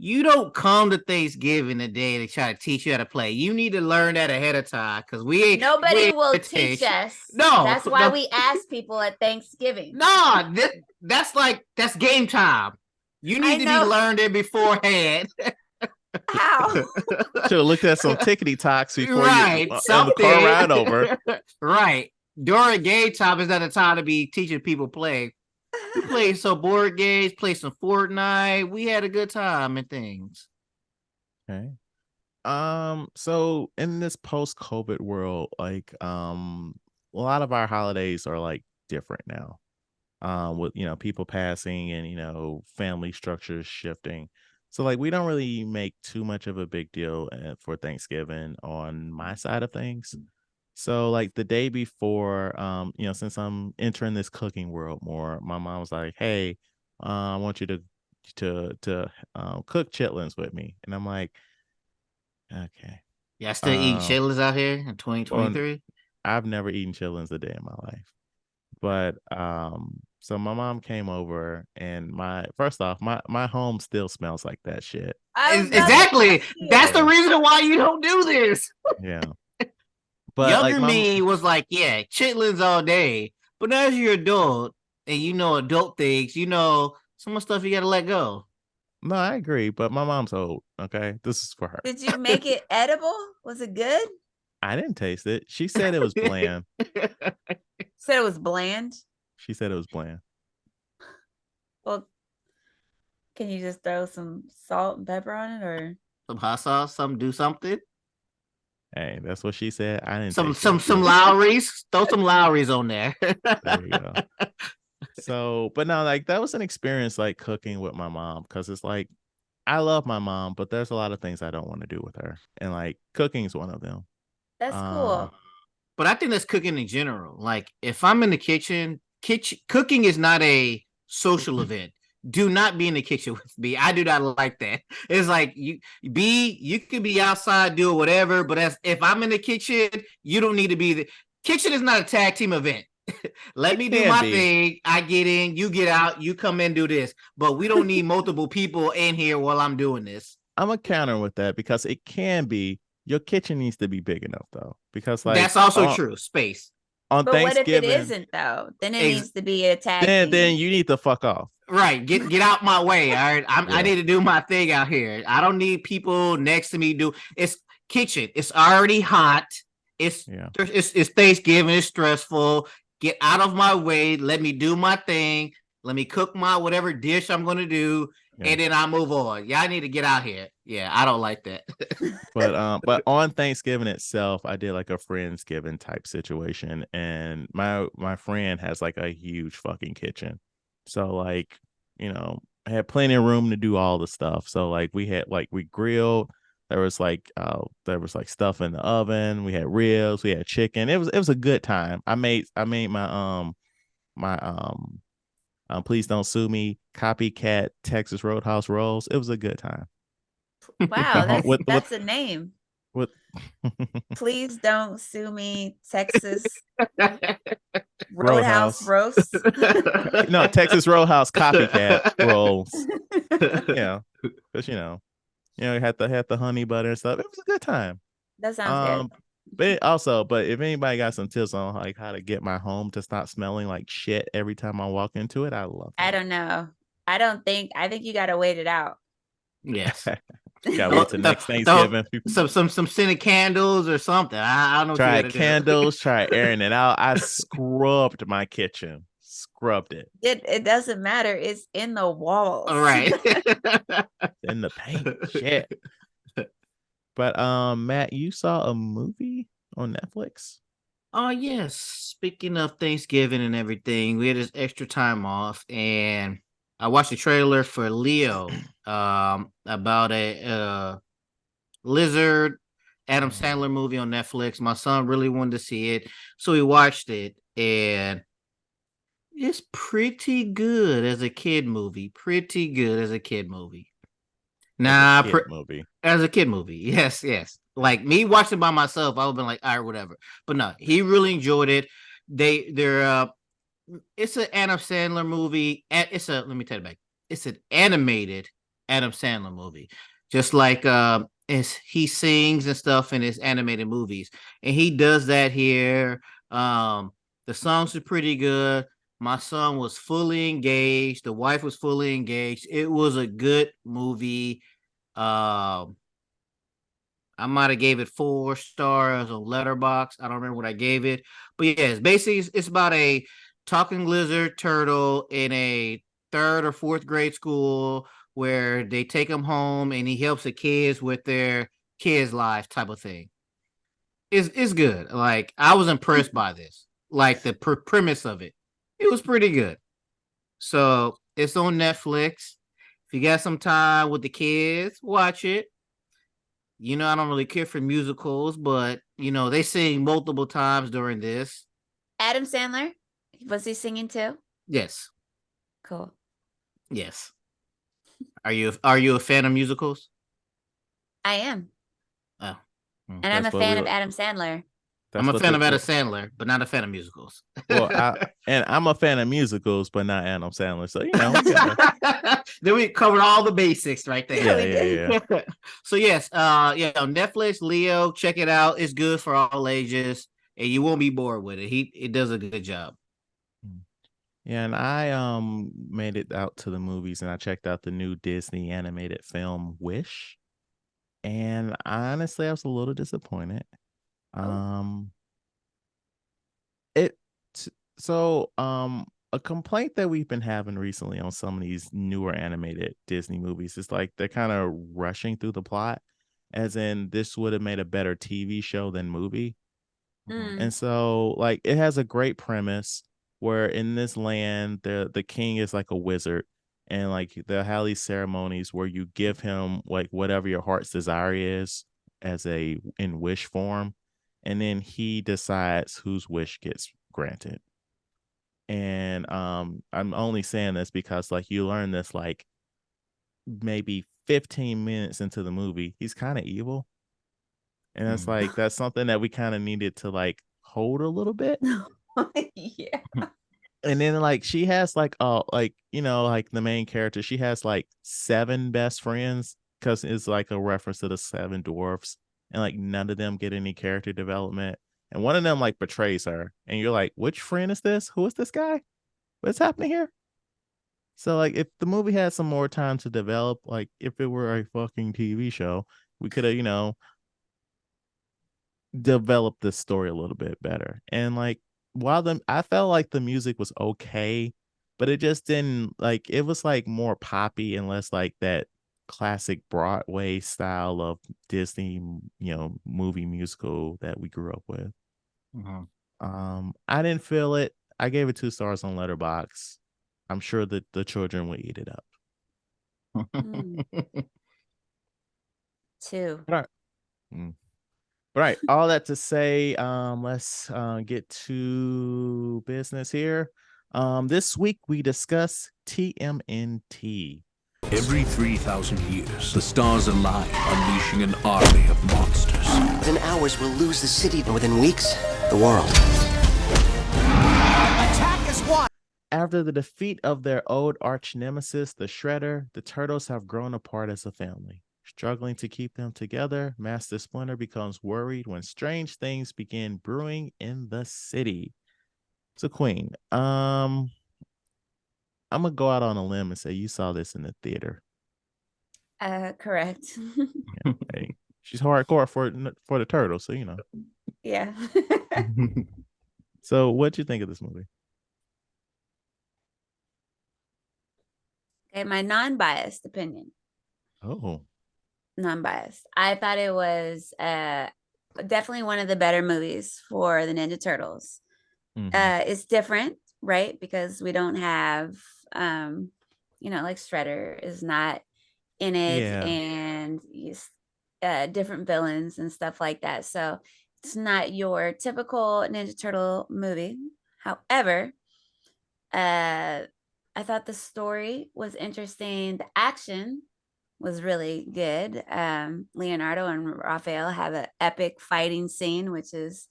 [SPEAKER 3] You don't come to Thanksgiving the day to try to teach you how to play. You need to learn that ahead of time because
[SPEAKER 2] Nobody will teach
[SPEAKER 3] invitation.
[SPEAKER 2] us.
[SPEAKER 3] No,
[SPEAKER 2] That's why
[SPEAKER 3] no.
[SPEAKER 2] we ask people at Thanksgiving.
[SPEAKER 3] No, that's game time. You need
[SPEAKER 2] I
[SPEAKER 3] to be
[SPEAKER 2] know.
[SPEAKER 3] learned it beforehand.
[SPEAKER 2] How?
[SPEAKER 1] Should have looked at some tickety talks before
[SPEAKER 3] Right,
[SPEAKER 1] you on the
[SPEAKER 3] something.
[SPEAKER 1] car ride over.
[SPEAKER 3] Right. During game time is not a time to be teaching people play. We played some board games, played some Fortnite. We had a good time and things.
[SPEAKER 1] Okay. So in this post-COVID world, like a lot of our holidays are like different now. With people passing and family structures shifting. So like we don't really make too much of a big deal for Thanksgiving on my side of things. So like the day before, since I'm entering this cooking world more, my mom was like, "Hey, I want you to cook chitlins with me," and I'm like, "Okay."
[SPEAKER 3] Y'all still eating chitlins out here in
[SPEAKER 1] Well,
[SPEAKER 3] 2023?
[SPEAKER 1] I've never eaten chitlins a day in my life, but so my mom came over, and first off, my home still smells like that shit.
[SPEAKER 3] Exactly. That's the reason why you don't do this.
[SPEAKER 1] Yeah. But
[SPEAKER 3] Younger
[SPEAKER 1] like
[SPEAKER 3] me was like, yeah, chitlins all day. But now as you're adult and you know adult things, you know some of the stuff you gotta let go.
[SPEAKER 1] No, I agree, but my mom's old. Okay, this is for her.
[SPEAKER 2] Did you make it edible? Was it good?
[SPEAKER 1] I didn't taste it. She said it was bland.
[SPEAKER 2] Said it was bland.
[SPEAKER 1] She said it was bland.
[SPEAKER 2] Well, can you just throw some salt and pepper on it, or
[SPEAKER 3] some hot sauce, do something?
[SPEAKER 1] Hey, that's what she said. I didn't
[SPEAKER 3] some Lowry's. Throw some Lowry's on there.
[SPEAKER 1] There you go. So, but no, like that was an experience, like cooking with my mom, because it's like I love my mom, but there's a lot of things I don't want to do with her, and like cooking is one of them.
[SPEAKER 2] That's cool.
[SPEAKER 3] But I think that's cooking in general. Like if I'm in the kitchen, cooking is not a social event. Do not be in the kitchen with me. I do not like that. It's like you could be outside doing whatever, but if I'm in the kitchen, you don't need to be the kitchen is not a tag team event. Let me do my thing. I get in, you get out, you come in, do this. But we don't need multiple people in here while I'm doing this.
[SPEAKER 1] I'm a counter with that because it can be. your kitchen needs to be big enough though, because like
[SPEAKER 3] That's also true. Space.
[SPEAKER 1] on
[SPEAKER 2] But what if it
[SPEAKER 1] Thanksgiving,
[SPEAKER 2] isn't though? Then it needs to be a tag
[SPEAKER 1] then
[SPEAKER 2] team.
[SPEAKER 1] you need to fuck off.
[SPEAKER 3] Right, get out my way. All right, I need to do my thing out here. I don't need people next to me. It's kitchen. It's already hot. It's Thanksgiving. It's stressful. Get out of my way. Let me do my thing. Let me cook my whatever dish I'm going to do, and then I move on. Yeah, I need to get out here. Yeah, I don't like that.
[SPEAKER 1] But on Thanksgiving itself, I did like a Friendsgiving type situation, and my friend has like a huge fucking kitchen. So like, I had plenty of room to do all the stuff. So like we grilled. There was like stuff in the oven. We had ribs, we had chicken. It was a good time. I made my please don't sue me copycat Texas Roadhouse rolls. It was a good time.
[SPEAKER 2] Wow, that's a name.
[SPEAKER 1] With
[SPEAKER 2] Please don't sue me, Texas Roadhouse roast.
[SPEAKER 1] No, Texas Roadhouse copycat rolls. Yeah, because you had the honey butter and stuff. It was a good time.
[SPEAKER 2] That sounds good.
[SPEAKER 1] But if anybody got some tips on like how to get my home to stop smelling like shit every time I walk into it, I love that.
[SPEAKER 2] I don't know. I think you gotta wait it out.
[SPEAKER 3] Yes.
[SPEAKER 1] Gotta wait till next Thanksgiving.
[SPEAKER 3] Some scented candles or something. I don't know.
[SPEAKER 1] Try candles. Try airing it out. I scrubbed my kitchen. Scrubbed it.
[SPEAKER 2] It doesn't matter. It's in the walls.
[SPEAKER 3] All right.
[SPEAKER 1] In the paint. Shit. But Matt, you saw a movie on Netflix?
[SPEAKER 3] Oh yes. Speaking of Thanksgiving and everything, we had this extra time off, and I watched a trailer for Leo, about a lizard Adam Sandler movie on Netflix. My son really wanted to see it, so we watched it, and it's pretty good as a kid movie. Pretty good as a kid movie. As a kid movie. Yes. Like me watching by myself, I would have been like, all right, whatever. But no, he really enjoyed it. It's an Adam Sandler movie. Let me take it back. It's an animated Adam Sandler movie. Just like he sings and stuff in his animated movies. And he does that here. The songs are pretty good. My son was fully engaged. The wife was fully engaged. It was a good movie. I might have gave it 4 stars on Letterboxd. I don't remember what I gave it. But yeah, it's about a talking lizard turtle in a 3rd or 4th grade school where they take him home and he helps the kids with their kids' life type of thing. It's good. Like, I was impressed by this. Like, the premise of it. It was pretty good. So it's on Netflix. If you got some time with the kids, watch it. I don't really care for musicals, but they sing multiple times during this.
[SPEAKER 2] Adam Sandler, was he singing too?
[SPEAKER 3] Yes.
[SPEAKER 2] Cool.
[SPEAKER 3] Yes. Are you a fan of musicals?
[SPEAKER 2] I am.
[SPEAKER 3] Oh.
[SPEAKER 2] And I'm a fan of Adam Sandler.
[SPEAKER 3] I'm a fan of Adam Sandler, but not a fan of musicals.
[SPEAKER 1] Well, I'm a fan of musicals, but not Adam Sandler. So
[SPEAKER 3] then we covered all the basics right
[SPEAKER 1] there.
[SPEAKER 3] Yeah. So yes, on Netflix, Leo, check it out. It's good for all ages, and you won't be bored with it. It does a good job.
[SPEAKER 1] Yeah, and I made it out to the movies, and I checked out the new Disney animated film Wish, and honestly, I was a little disappointed. A complaint that we've been having recently on some of these newer animated Disney movies is like they're kind of rushing through the plot, as in this would have made a better TV show than movie. And so like it has a great premise where in this land the king is like a wizard, and like they'll have these ceremonies where you give him like whatever your heart's desire is in wish form, and then he decides whose wish gets granted. And I'm only saying this because like you learn this like maybe 15 minutes into the movie, he's kind of evil, and it's like that's something that we kind of needed to like hold a little bit.
[SPEAKER 2] Yeah.
[SPEAKER 1] And then like she has like like the main character, she has like 7 best friends because it's like a reference to the 7 dwarfs. and like none of them get any character development. And one of them like betrays her, and you're like, which friend is this? Who is this guy? What's happening here? So like if the movie had some more time to develop, like if it were a fucking TV show, we could have, developed this story a little bit better. And like I felt like the music was okay, but it just didn't like it was like more poppy and less like that classic Broadway style of Disney, movie musical that we grew up with. I didn't feel it. I gave it 2 stars on Letterboxd. I'm sure that the children will eat it up.
[SPEAKER 2] 2.
[SPEAKER 1] All right. Right. All that to say, let's get to business here. This week we discuss TMNT.
[SPEAKER 4] Every 3,000 years, the stars align, unleashing an army of monsters.
[SPEAKER 5] Within hours, we'll lose the city, and within weeks, the world.
[SPEAKER 6] Attack is one!
[SPEAKER 1] After the defeat of their old arch nemesis, the Shredder, the Turtles have grown apart as a family. Struggling to keep them together, Master Splinter becomes worried when strange things begin brewing in the city. So, Queen, I'm gonna go out on a limb and say you saw this in the theater.
[SPEAKER 2] Correct.
[SPEAKER 1] Yeah, hey, she's hardcore for the Turtles, so
[SPEAKER 2] Yeah.
[SPEAKER 1] So, what'd you think of this movie?
[SPEAKER 2] Okay, my non-biased opinion.
[SPEAKER 1] Oh.
[SPEAKER 2] Non-biased. I thought it was definitely one of the better movies for the Ninja Turtles. It's different, right? Because we don't have like Shredder is not in it, and different villains and stuff like that. So it's not your typical Ninja Turtle movie. However, I thought the story was interesting. The action was really good. Leonardo and Raphael have an epic fighting scene, which is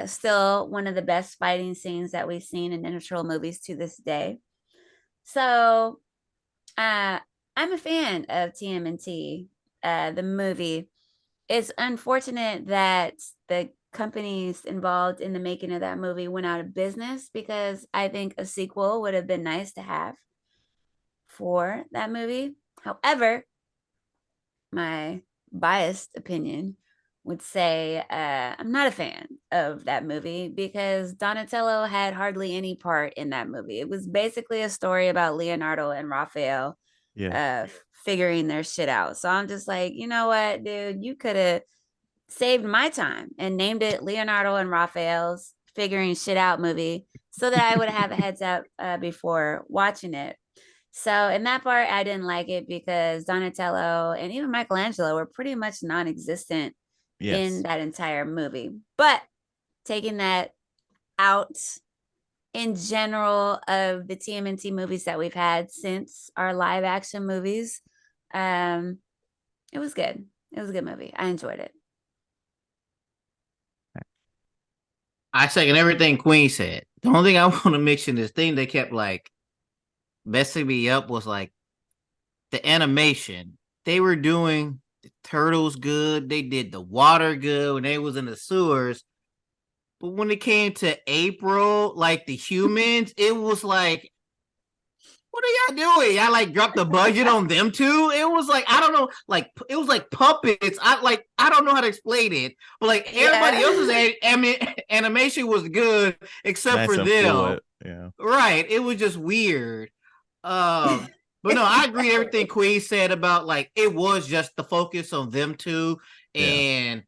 [SPEAKER 2] still one of the best fighting scenes that we've seen in Ninja Turtle movies to this day. So I'm a fan of TMNT, the movie. It's unfortunate that the companies involved in the making of that movie went out of business, because I think a sequel would have been nice to have for that movie. However, my biased opinion would say I'm not a fan of that movie, because Donatello had hardly any part in that movie. It was basically a story about Leonardo and Raphael figuring their shit out. So I'm just like, you know what, dude, you could have saved my time and named it Leonardo and Raphael's figuring shit out movie, so that I would have a heads up before watching it. So in that part, I didn't like it, because Donatello and even Michelangelo were pretty much non-existent in that entire movie. But taking that out, in general, of the TMNT movies that we've had since our live action movies, it was good. It was a good movie. I enjoyed it.
[SPEAKER 3] I second everything Queen said. The only thing I want to mention, this thing they kept like messing me up, was like the animation. They were doing the turtles good. They did the water good when they was in the sewers. But when it came to April, like the humans, it was like, what are y'all doing? Y'all like dropped the budget on them too? It was like, I don't know, like it was like puppets. I don't know how to explain it, but like everybody else's animation was good except
[SPEAKER 1] Nice
[SPEAKER 3] for
[SPEAKER 1] and
[SPEAKER 3] them.
[SPEAKER 1] fluid. Yeah.
[SPEAKER 3] Right. It was just weird. But no, I agree everything Queen said about like it was just the focus on them two, and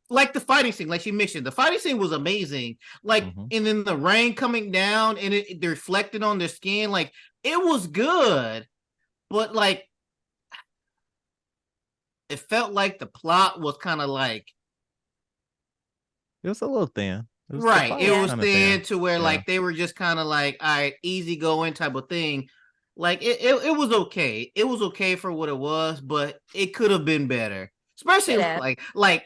[SPEAKER 3] like the fighting scene, like she mentioned, the fighting scene was amazing. Like, and then the rain coming down and it reflected on their skin, like it was good, but like it felt like the plot was kind of like
[SPEAKER 1] it was a little thin.
[SPEAKER 3] It was thin to where like they were just kind of like, all right, easy going type of thing. Like it was okay. It was okay for what it was, but it could have been better. Especially like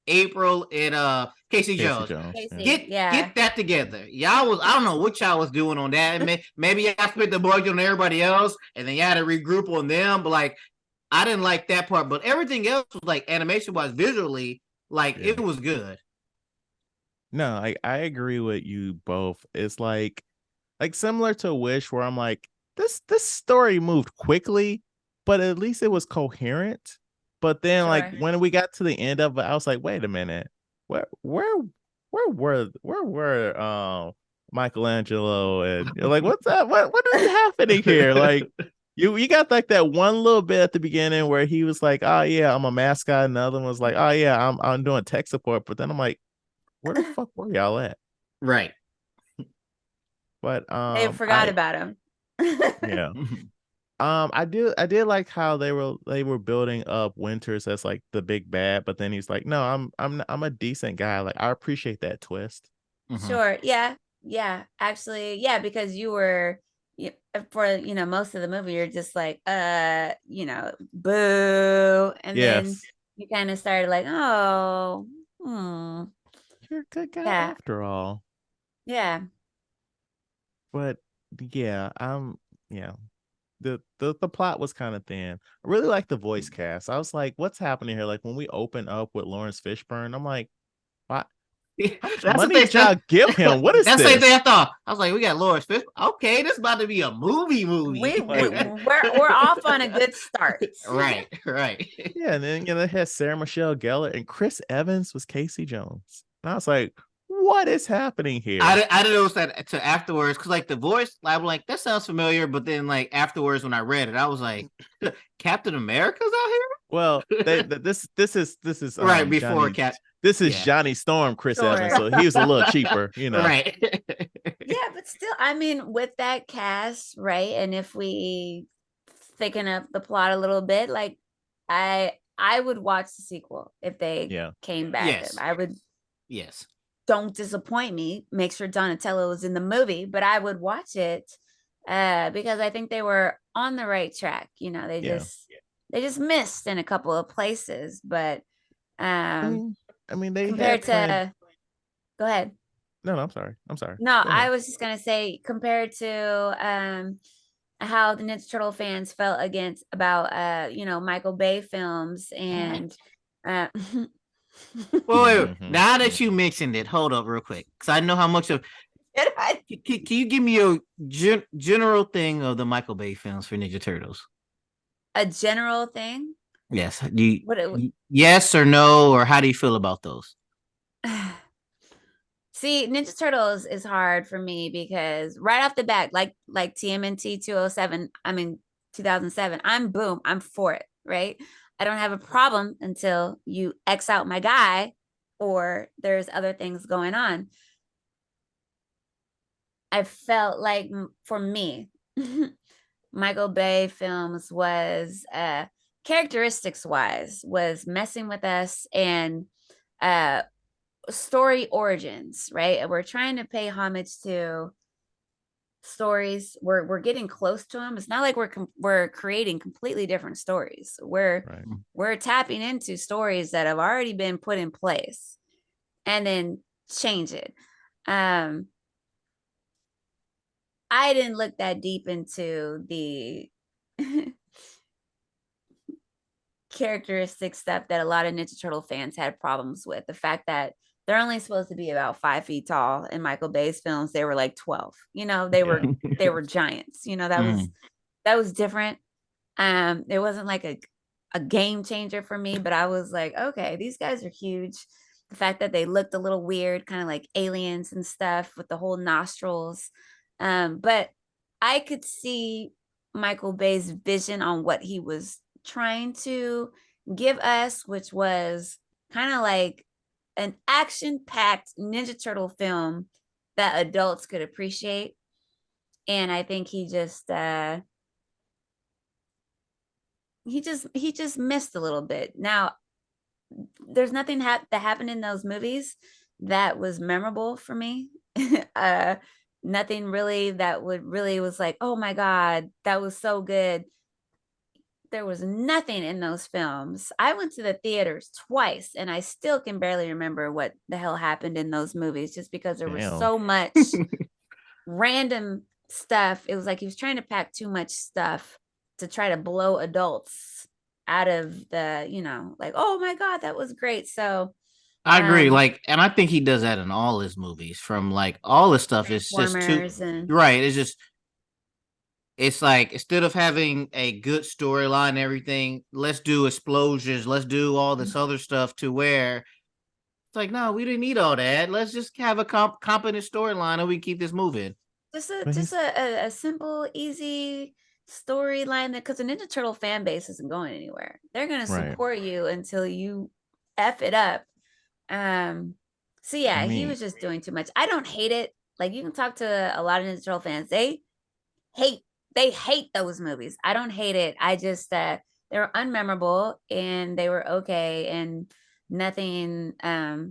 [SPEAKER 3] April and Casey Jones. Get that together. Y'all I don't know what y'all was doing on that. Maybe y'all spent the budget on everybody else and then y'all had to regroup on them, but like I didn't like that part, but everything else was like animation wise, visually, like it was good.
[SPEAKER 1] No, I agree with you both. It's like similar to Wish, where I'm like, this story moved quickly, but at least it was coherent. But then like
[SPEAKER 2] Sure.
[SPEAKER 1] when we got to the end of it, I was like, wait a minute, where were Michelangelo and you're like, what's that? What is happening here? Like you got like that one little bit at the beginning where he was like, oh yeah, I'm a mascot, and the other one was like, oh yeah, I'm doing tech support. But then I'm like, where the fuck were y'all at?
[SPEAKER 3] Right.
[SPEAKER 1] But
[SPEAKER 2] They forgot about him.
[SPEAKER 1] yeah. I did like how they were building up Winters as like the big bad, but then he's like, no, I'm a decent guy. Like I appreciate that twist.
[SPEAKER 2] Sure. Yeah. Yeah. Actually, yeah, because you were for most of the movie, you're just like, boo. And then
[SPEAKER 1] Yes.
[SPEAKER 2] you kind of started like, oh,
[SPEAKER 1] You're a good guy
[SPEAKER 2] yeah.
[SPEAKER 1] after all.
[SPEAKER 2] Yeah.
[SPEAKER 1] But yeah, yeah. The plot was kind of thin. I really like the voice cast. I was like, what's happening here? Like when we open up with Lawrence Fishburne, I'm like, what? How much money did y'all give him? What is
[SPEAKER 3] that's
[SPEAKER 1] this?
[SPEAKER 3] the same thing I thought. I was like, we got Lawrence Fishburne. Okay, this is about to be a movie.
[SPEAKER 2] We're off on a good start.
[SPEAKER 3] Right.
[SPEAKER 1] Yeah, and then they had Sarah Michelle Gellar and Chris Evans was Casey Jones. And I was like, what is happening here?
[SPEAKER 3] I didn't notice that to afterwards because like the voice, I'm like, that sounds familiar. But then like afterwards when I read it, I was like, Captain America's out here.
[SPEAKER 1] Well, this is
[SPEAKER 3] right before Cap.
[SPEAKER 1] This is Johnny Storm, Chris Evans, so he was a little cheaper,
[SPEAKER 3] Right.
[SPEAKER 2] Yeah, but still, I mean, with that cast, right? And if we thicken up the plot a little bit, like I would watch the sequel if they came back.
[SPEAKER 3] Yes.
[SPEAKER 2] I would.
[SPEAKER 3] Yes.
[SPEAKER 2] Don't disappoint me. Make sure Donatello is in the movie, but I would watch it because I think they were on the right track. They just missed in a couple of places, but
[SPEAKER 1] I mean, they
[SPEAKER 2] compared to. Go ahead.
[SPEAKER 1] No, I'm sorry.
[SPEAKER 2] No, I was just gonna say compared to how the Ninja Turtle fans felt about Michael Bay films and.
[SPEAKER 3] Wait. Now that you mentioned it, hold up real quick, because I know how much of. Can you give me a general thing of the Michael Bay films for Ninja Turtles?
[SPEAKER 2] A general thing?
[SPEAKER 3] Yes. Yes or no, or how do you feel about those?
[SPEAKER 2] See, Ninja Turtles is hard for me because right off the bat, like TMNT 2007, I'm for it, right? I don't have a problem until you X out my guy or there's other things going on. I felt like for me, Michael Bay films was characteristics wise was messing with us and story origins, right? We're trying to pay homage to stories. We're getting close to them. It's not like we're creating completely different stories. We're tapping into stories that have already been put in place and then change it. I didn't look that deep into the characteristic stuff that a lot of Ninja Turtle fans had problems with. The fact that they're only supposed to be about 5 feet tall. In Michael Bay's films, they were like 12. They were giants. That was different. It wasn't like a game changer for me, but I was like, okay, these guys are huge. The fact that they looked a little weird, kind of like aliens and stuff with the whole nostrils. But I could see Michael Bay's vision on what he was trying to give us, which was kind of like an action-packed Ninja Turtle film that adults could appreciate. And I think he just missed a little bit. Now, there's nothing that happened in those movies that was memorable for me. Nothing really that was like, oh my God, that was so good. There was nothing in those films. I went to the theaters twice and I still can barely remember what the hell happened in those movies just because there was so much random stuff. It was like he was trying to pack too much stuff to try to blow adults out of the, like, oh my God, that was great. So
[SPEAKER 3] I agree. Like, and I think he does that in all his movies. From like all the stuff, it's just too
[SPEAKER 2] Transformers and
[SPEAKER 3] right. It's like instead of having a good storyline and everything, let's do explosions, let's do all this other stuff to where it's like, no, we didn't need all that. Let's just have a competent storyline and we keep this moving.
[SPEAKER 2] just
[SPEAKER 1] But he's-
[SPEAKER 2] a simple, easy storyline, that because the Ninja Turtle fan base isn't going anywhere. They're gonna
[SPEAKER 1] Right.
[SPEAKER 2] support you until you F it up. So yeah,
[SPEAKER 1] I
[SPEAKER 2] he
[SPEAKER 1] mean-
[SPEAKER 2] was just doing too much. I don't hate it. Like, you can talk to a lot of Ninja Turtle fans. They hate those movies. I don't hate it. I just they were unmemorable and they were okay, and nothing I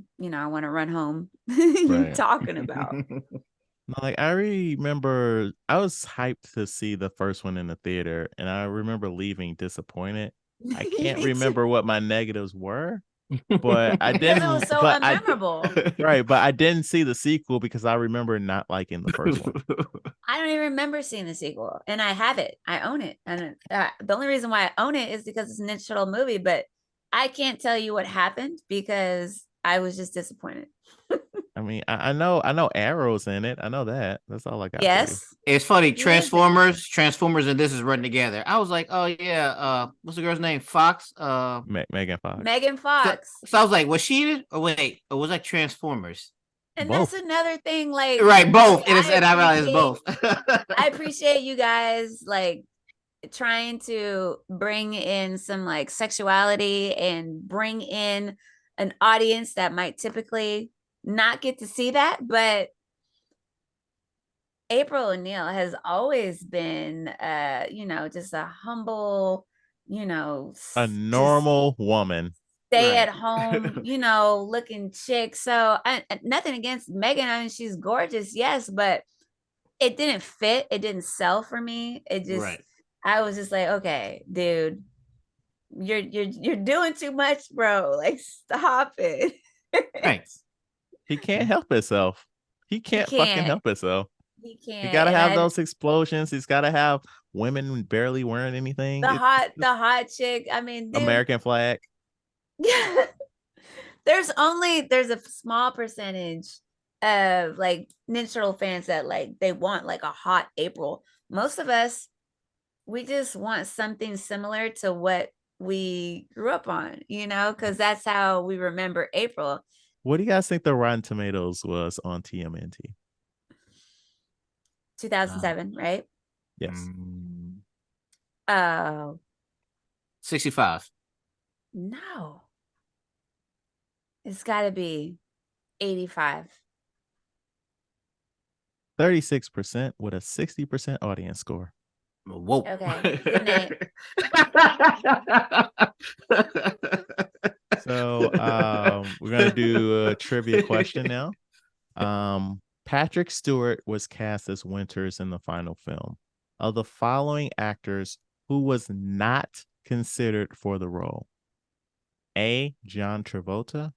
[SPEAKER 2] want to run home
[SPEAKER 1] Right.
[SPEAKER 2] talking about.
[SPEAKER 1] No, like I remember I was hyped to see the first one in the theater, and I remember leaving disappointed. I can't
[SPEAKER 2] Me too.
[SPEAKER 1] remember what my negatives were, but I
[SPEAKER 2] Because
[SPEAKER 1] didn't.
[SPEAKER 2] it was so
[SPEAKER 1] but
[SPEAKER 2] unmemorable.
[SPEAKER 1] right, but I didn't see the sequel because I remember not liking the first one.
[SPEAKER 2] I don't even remember seeing the sequel, and I have it. I own it, and the only reason why I own it is because it's a Ninja Turtle movie. But I can't tell you what happened because I was just disappointed.
[SPEAKER 1] I mean, I know Arrow's in it. I know that. That's all I got. For you.
[SPEAKER 2] Yes,
[SPEAKER 3] It's funny,
[SPEAKER 2] He is
[SPEAKER 3] Transformers, and this is running together. I was like, oh yeah, what's the girl's name? Fox.
[SPEAKER 1] Megan Fox.
[SPEAKER 2] Megan
[SPEAKER 3] So,
[SPEAKER 2] Fox.
[SPEAKER 3] so I was like, was she in it? Or wait, or was that Transformers?
[SPEAKER 2] And
[SPEAKER 1] Both.
[SPEAKER 2] that's another thing, like,
[SPEAKER 3] Right, both.
[SPEAKER 2] like,
[SPEAKER 3] And I realized it's both.
[SPEAKER 2] I appreciate you guys like trying to bring in some like sexuality and bring in an audience that might typically not get to see that, but April O'Neil has always been just a humble,
[SPEAKER 1] A normal woman.
[SPEAKER 2] stay
[SPEAKER 3] Right.
[SPEAKER 2] at home, looking chick. So nothing against Megan. I mean, she's gorgeous, yes, but it didn't fit. It didn't sell for me. It just,
[SPEAKER 3] Right.
[SPEAKER 2] I was just like, okay, dude, you're doing too much, bro. Like, stop it.
[SPEAKER 3] Right.
[SPEAKER 1] He can't help himself. He can't fucking
[SPEAKER 2] can't.
[SPEAKER 1] help himself.
[SPEAKER 2] He can't.
[SPEAKER 1] He gotta
[SPEAKER 2] And
[SPEAKER 1] have those explosions. He's gotta have women barely wearing anything.
[SPEAKER 2] the hot chick. I mean, dude,
[SPEAKER 1] American flag.
[SPEAKER 2] there's a small percentage of like Ninja Turtle fans that like they want like a hot April. Most of us, we just want something similar to what we grew up on, because that's how we remember April.
[SPEAKER 1] What do you guys think the Rotten Tomatoes was on TMNT?
[SPEAKER 2] 2007, right?
[SPEAKER 1] Yes.
[SPEAKER 2] Oh
[SPEAKER 3] 65.
[SPEAKER 2] no, it's got to be 85.
[SPEAKER 1] 36% with a 60% audience score.
[SPEAKER 3] Whoa.
[SPEAKER 2] Okay. Good night.
[SPEAKER 1] So we're gonna do a trivia question now. Patrick Stewart was cast as Winters in the final film. Of the following actors, who was not considered for the role? A. John Travolta,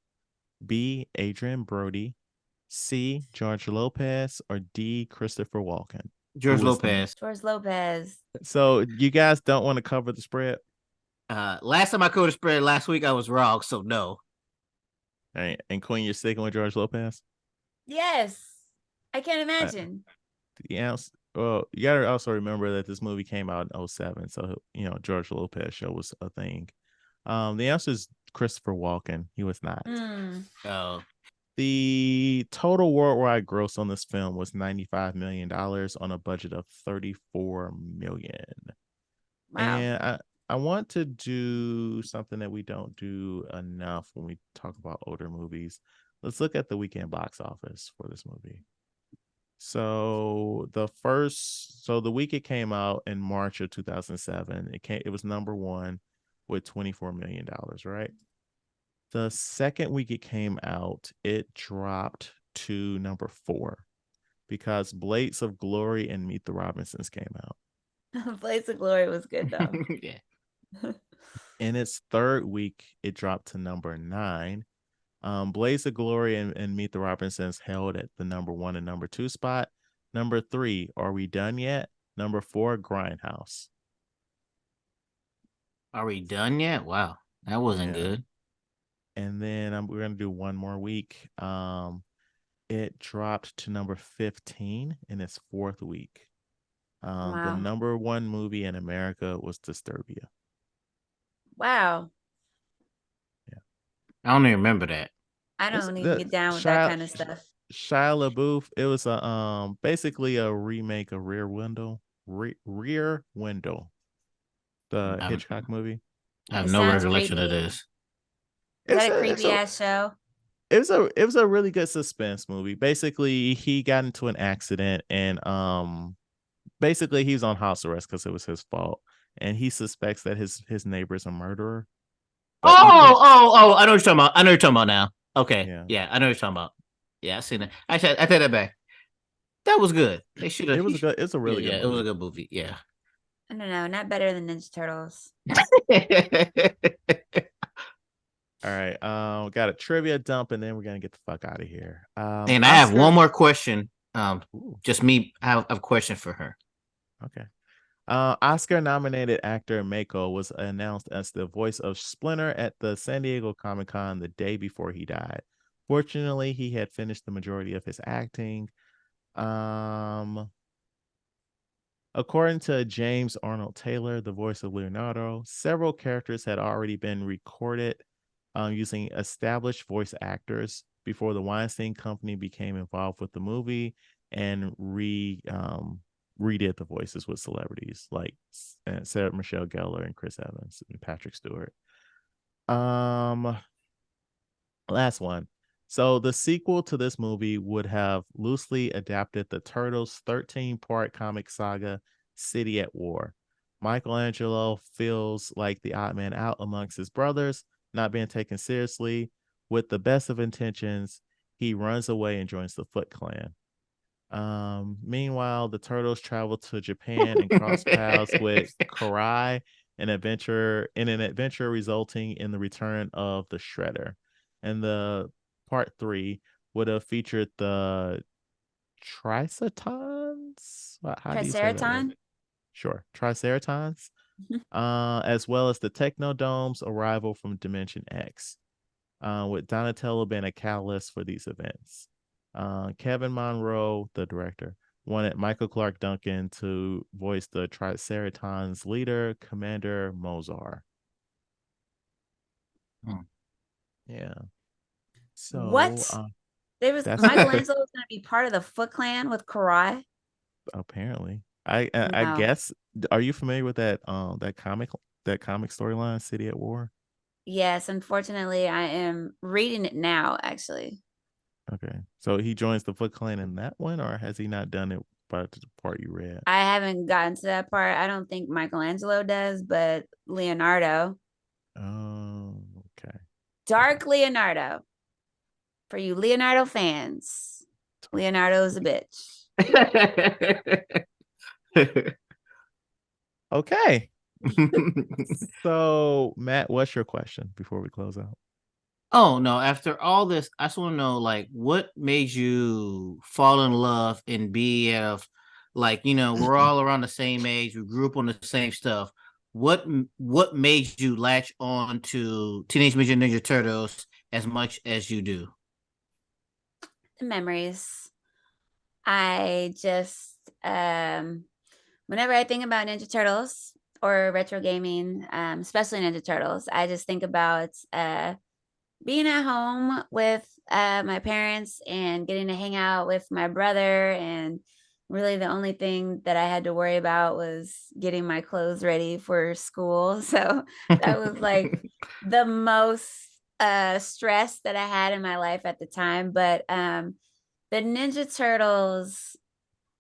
[SPEAKER 1] B. Adrian Brody, C. George Lopez, or D. Christopher Walken?
[SPEAKER 3] George
[SPEAKER 1] Who was the-
[SPEAKER 3] Lopez.
[SPEAKER 2] George Lopez.
[SPEAKER 1] So you guys don't want to cover the spread?
[SPEAKER 3] Last time I covered the spread last week, I was wrong, so no.
[SPEAKER 1] All right. And Queen, you're sticking with George Lopez?
[SPEAKER 2] Yes, I can't imagine.
[SPEAKER 1] Yeah. Well, you gotta also remember that this movie came out in 2007, so George Lopez show was a thing. The answer is Christopher Walken. He was not.
[SPEAKER 3] Oh.
[SPEAKER 1] The total worldwide gross on this film was $95 million on a budget of $34 million.
[SPEAKER 2] Wow.
[SPEAKER 1] And I want to do something that we don't do enough when we talk about older movies. Let's look at the weekend box office for this movie. So the week it came out in March of 2007, it was number one with $24 million, right? The second week it came out, it dropped to number 4 because Blades of Glory and Meet the Robinsons came out.
[SPEAKER 2] Blades of Glory was good though.
[SPEAKER 3] Yeah.
[SPEAKER 1] In its third week, it dropped to number 9. Blades of Glory and Meet the Robinsons held at the number 1 and number 2 spot. Number 3, Are We Done Yet? Number 4, Grindhouse.
[SPEAKER 3] Are we done yet? Wow, that wasn't
[SPEAKER 1] Yeah.
[SPEAKER 3] good.
[SPEAKER 1] And then we're gonna do one more week. It dropped to number 15 in its fourth week. The
[SPEAKER 2] Wow.
[SPEAKER 1] number one movie in America was Disturbia.
[SPEAKER 2] Wow.
[SPEAKER 3] I don't even remember that.
[SPEAKER 2] I
[SPEAKER 1] It's
[SPEAKER 2] don't even
[SPEAKER 1] the
[SPEAKER 2] get down with that kind of stuff.
[SPEAKER 1] Shia LaBeouf. It was a basically a remake of Rear Window, the
[SPEAKER 3] I
[SPEAKER 1] Hitchcock movie.
[SPEAKER 3] I have
[SPEAKER 2] It
[SPEAKER 3] no
[SPEAKER 2] sounds
[SPEAKER 3] recollection of
[SPEAKER 2] creepy.
[SPEAKER 3] this.
[SPEAKER 2] Is
[SPEAKER 1] It's
[SPEAKER 2] that a
[SPEAKER 1] a
[SPEAKER 2] creepy ass show?
[SPEAKER 1] it was a really good suspense movie. Basically, he got into an accident and basically he's on house arrest because it was his fault, and he suspects that his neighbor's a murderer, but you can't.
[SPEAKER 3] Oh! I know what you're talking about. I know what you're talking about now. Okay,
[SPEAKER 1] Yeah,
[SPEAKER 3] yeah, I know what you're talking about. Yeah, I seen it. Actually, I take that back. That was good. They should have.
[SPEAKER 1] it's a really good
[SPEAKER 3] It was a
[SPEAKER 1] movie.
[SPEAKER 3] good movie. Yeah.
[SPEAKER 2] I don't know. Not better than Ninja Turtles.
[SPEAKER 1] All right, got a trivia dump, and then we're gonna get the fuck out of here.
[SPEAKER 3] And I have
[SPEAKER 1] Oscar.
[SPEAKER 3] one more question.
[SPEAKER 1] Ooh,
[SPEAKER 3] Just me. I have a question for her.
[SPEAKER 1] okay. Oscar nominated actor Mako was announced as the voice of Splinter at the San Diego Comic-Con the day before he died. Fortunately, he had finished the majority of his acting. According to James Arnold Taylor, the voice of Leonardo, several characters had already been recorded using established voice actors before the Weinstein Company became involved with the movie and redid the voices with celebrities like Sarah Michelle Gellar and Chris Evans and Patrick Stewart. Last one. So the sequel to this movie would have loosely adapted the Turtles' 13-part comic saga, City at War. Michelangelo feels like the odd man out amongst his brothers, not being taken seriously. With the best of intentions, he runs away and joins the Foot Clan. Meanwhile, the Turtles travel to Japan and cross paths with Karai, an adventure resulting in the return of the Shredder. And the part 3 would have featured the Triceratons. How do you say that word?
[SPEAKER 2] Triceraton?
[SPEAKER 1] Sure, Triceratons. As well as the Technodome's arrival from Dimension X, with Donatello being a catalyst for these events. Kevin Monroe, the director, wanted Michael Clark Duncan to voice the Triceratons leader, Commander Mozar. Yeah. So
[SPEAKER 2] What? There was
[SPEAKER 1] that's
[SPEAKER 2] Michelangelo was going to be part of the Foot Clan with Karai.
[SPEAKER 1] apparently. I
[SPEAKER 2] No.
[SPEAKER 1] guess. Are you familiar with that comic storyline, City at War?
[SPEAKER 2] Yes, unfortunately, I am reading it now, actually.
[SPEAKER 1] Okay. So he joins the Foot Clan in that one, or has he not done it by the part you read?
[SPEAKER 2] I haven't gotten to that part. I don't think Michelangelo does, but Leonardo.
[SPEAKER 1] Oh, okay.
[SPEAKER 2] Dark Leonardo. For you Leonardo fans, Leonardo is a bitch.
[SPEAKER 1] Okay. So, Matt, what's your question before we close out?
[SPEAKER 3] Oh no! After all this, I just want to know, like, what made you fall in love in BF? Like, we're all around the same age. We grew up on the same stuff. What made you latch on to Teenage Mutant Ninja Turtles as much as you do?
[SPEAKER 2] The memories. I just whenever I think about Ninja Turtles or retro gaming, especially Ninja Turtles, I just think about being at home with my parents and getting to hang out with my brother. And really the only thing that I had to worry about was getting my clothes ready for school. So that was like the most stress that I had in my life at the time. But the Ninja Turtles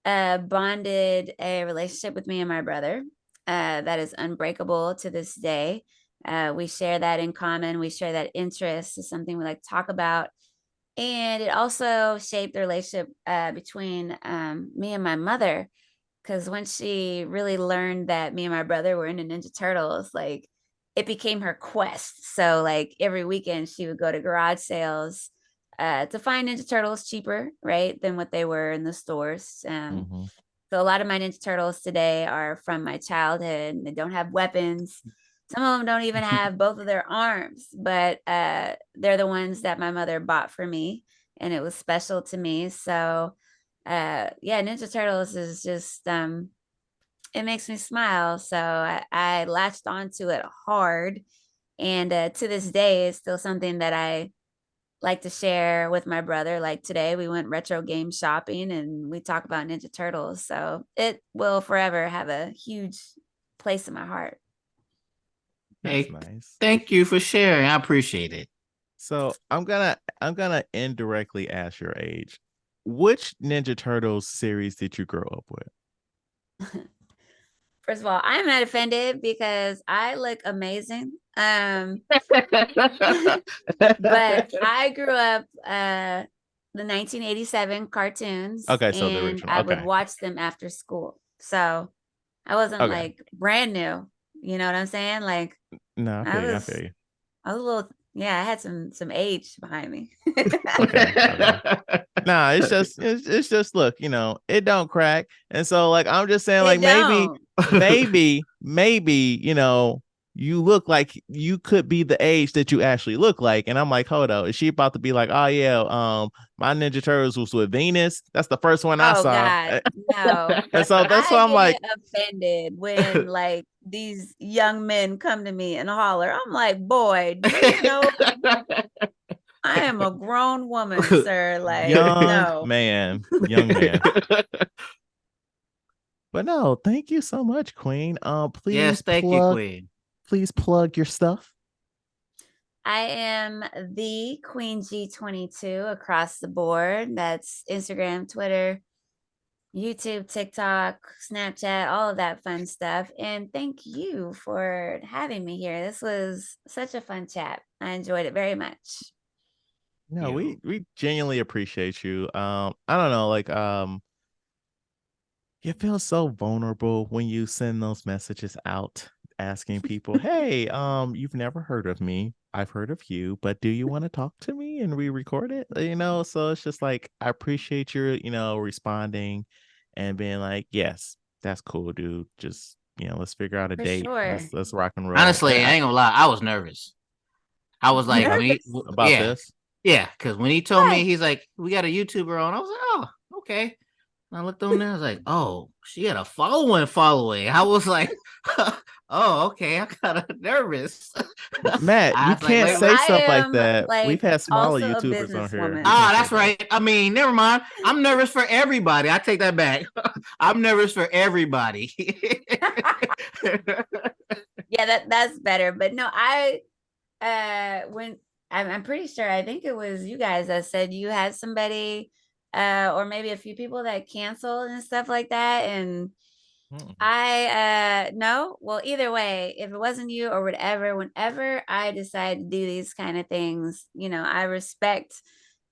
[SPEAKER 2] bonded a relationship with me and my brother that is unbreakable to this day. We share that in common. We share that interest. Is something we like to talk about. And it also shaped the relationship between me and my mother. Because when she really learned that me and my brother were into Ninja Turtles, like it became her quest. So like every weekend she would go to garage sales to find Ninja Turtles cheaper, right, than what they were in the stores. So a lot of my Ninja Turtles today are from my childhood. They don't have weapons. Some of them don't even have both of their arms, but they're the ones that my mother bought for me, and it was special to me. So, yeah, Ninja Turtles is just it makes me smile. So I latched onto it hard, and to this day, it's still something that I like to share with my brother. Like today, we went retro game shopping, and we talk about Ninja Turtles. So it will forever have a huge place in my heart.
[SPEAKER 1] That's
[SPEAKER 3] Hey,
[SPEAKER 1] nice.
[SPEAKER 3] thank you for sharing. I appreciate it.
[SPEAKER 1] So I'm gonna indirectly ask your age. Which Ninja Turtles series did you grow up with?
[SPEAKER 2] First of all, I'm not offended because I look amazing. But I grew up the 1987 cartoons,
[SPEAKER 1] Okay, so the
[SPEAKER 2] and
[SPEAKER 1] original.
[SPEAKER 2] I would
[SPEAKER 1] Okay.
[SPEAKER 2] watch them after school. So I wasn't
[SPEAKER 1] Okay.
[SPEAKER 2] like brand new. You know what I'm saying? Like
[SPEAKER 1] No, I
[SPEAKER 2] I
[SPEAKER 1] feel you. I
[SPEAKER 2] was
[SPEAKER 1] feel you.
[SPEAKER 2] I was a little, yeah, I had some age behind me.
[SPEAKER 1] Okay. Okay. Nah, it's just look, it don't crack. And so like I'm just saying, like
[SPEAKER 2] It don't.
[SPEAKER 1] maybe, you look like you could be the age that you actually look like. And I'm like, hold up, is she about to be like, oh yeah, my Ninja Turtles was with Venus? That's the first one I
[SPEAKER 2] Oh
[SPEAKER 1] saw.
[SPEAKER 2] God, no.
[SPEAKER 1] And so that's why
[SPEAKER 2] I
[SPEAKER 1] I'm like,
[SPEAKER 2] get offended when like these young men come to me and holler. I'm like, boy, do you know I am a grown woman, sir? Like,
[SPEAKER 1] young
[SPEAKER 2] no.
[SPEAKER 1] man, young man. But no, thank you so much, Queen.
[SPEAKER 3] Yes, thank you, Queen.
[SPEAKER 1] Please plug your stuff.
[SPEAKER 2] I am the Queen G22 across the board. That's Instagram, Twitter, YouTube, TikTok, Snapchat, all of that fun stuff. And thank you for having me here. This was such a fun chat. I enjoyed it very much.
[SPEAKER 1] No, we genuinely appreciate you. I don't know, like you feel so vulnerable when you send those messages out asking people, "Hey, you've never heard of me. I've heard of you, but do you want to talk to me and we record it?" So it's just like I appreciate your, responding and being like, "Yes, that's cool, dude. Just, let's figure out a
[SPEAKER 2] For
[SPEAKER 1] date.
[SPEAKER 2] sure.
[SPEAKER 1] Let's rock and roll."
[SPEAKER 3] Honestly,
[SPEAKER 1] And
[SPEAKER 3] I ain't gonna lie. I was nervous. I was like, when he,
[SPEAKER 2] Nervous?
[SPEAKER 1] about this.
[SPEAKER 3] yeah, because when he told
[SPEAKER 2] Why?
[SPEAKER 3] me, he's like, we got a YouTuber on. I was like, oh, okay. And I looked on there. I was like, oh, she had a following. I was like, oh, okay. I'm kind of nervous.
[SPEAKER 1] Matt,
[SPEAKER 3] I
[SPEAKER 1] you
[SPEAKER 3] was like,
[SPEAKER 1] can't
[SPEAKER 3] wait,
[SPEAKER 1] say
[SPEAKER 3] wait.
[SPEAKER 2] I
[SPEAKER 1] stuff like
[SPEAKER 2] am
[SPEAKER 1] that. We've
[SPEAKER 2] like
[SPEAKER 1] had smaller
[SPEAKER 2] also a
[SPEAKER 1] YouTubers on here.
[SPEAKER 2] businesswoman.
[SPEAKER 1] You can't say
[SPEAKER 3] That's
[SPEAKER 1] that.
[SPEAKER 3] right. I mean, never mind. I'm nervous for everybody. I take that back. I'm nervous for everybody.
[SPEAKER 2] Yeah, that's better. But no, I when I'm pretty sure I think it was you guys that said you had somebody or maybe a few people that canceled and stuff like that. And I no, well, either way, if it wasn't you or whatever, whenever I decide to do these kind of things, I respect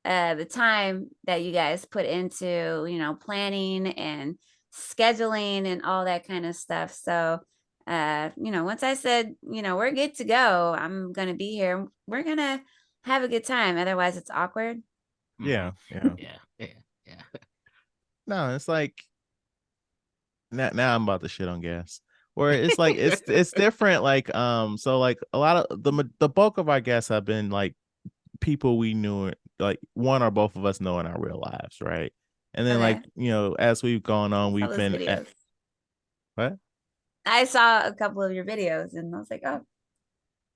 [SPEAKER 2] the time that you guys put into, planning and scheduling and all that kind of stuff. So once I said, we're good to go, I'm gonna be here. We're gonna have a good time. Otherwise it's awkward.
[SPEAKER 1] Yeah.
[SPEAKER 3] yeah.
[SPEAKER 1] No, it's like now I'm about to shit on gas. Where it's like it's different. Like so like a lot of the bulk of our guests have been like people we knew, like one or both of us know in our real lives, right? And then
[SPEAKER 2] Okay.
[SPEAKER 1] like as we've gone on,
[SPEAKER 2] Saw
[SPEAKER 1] we've
[SPEAKER 2] those
[SPEAKER 1] been
[SPEAKER 2] videos.
[SPEAKER 1] what?
[SPEAKER 2] I saw a couple of your videos and I was like, oh,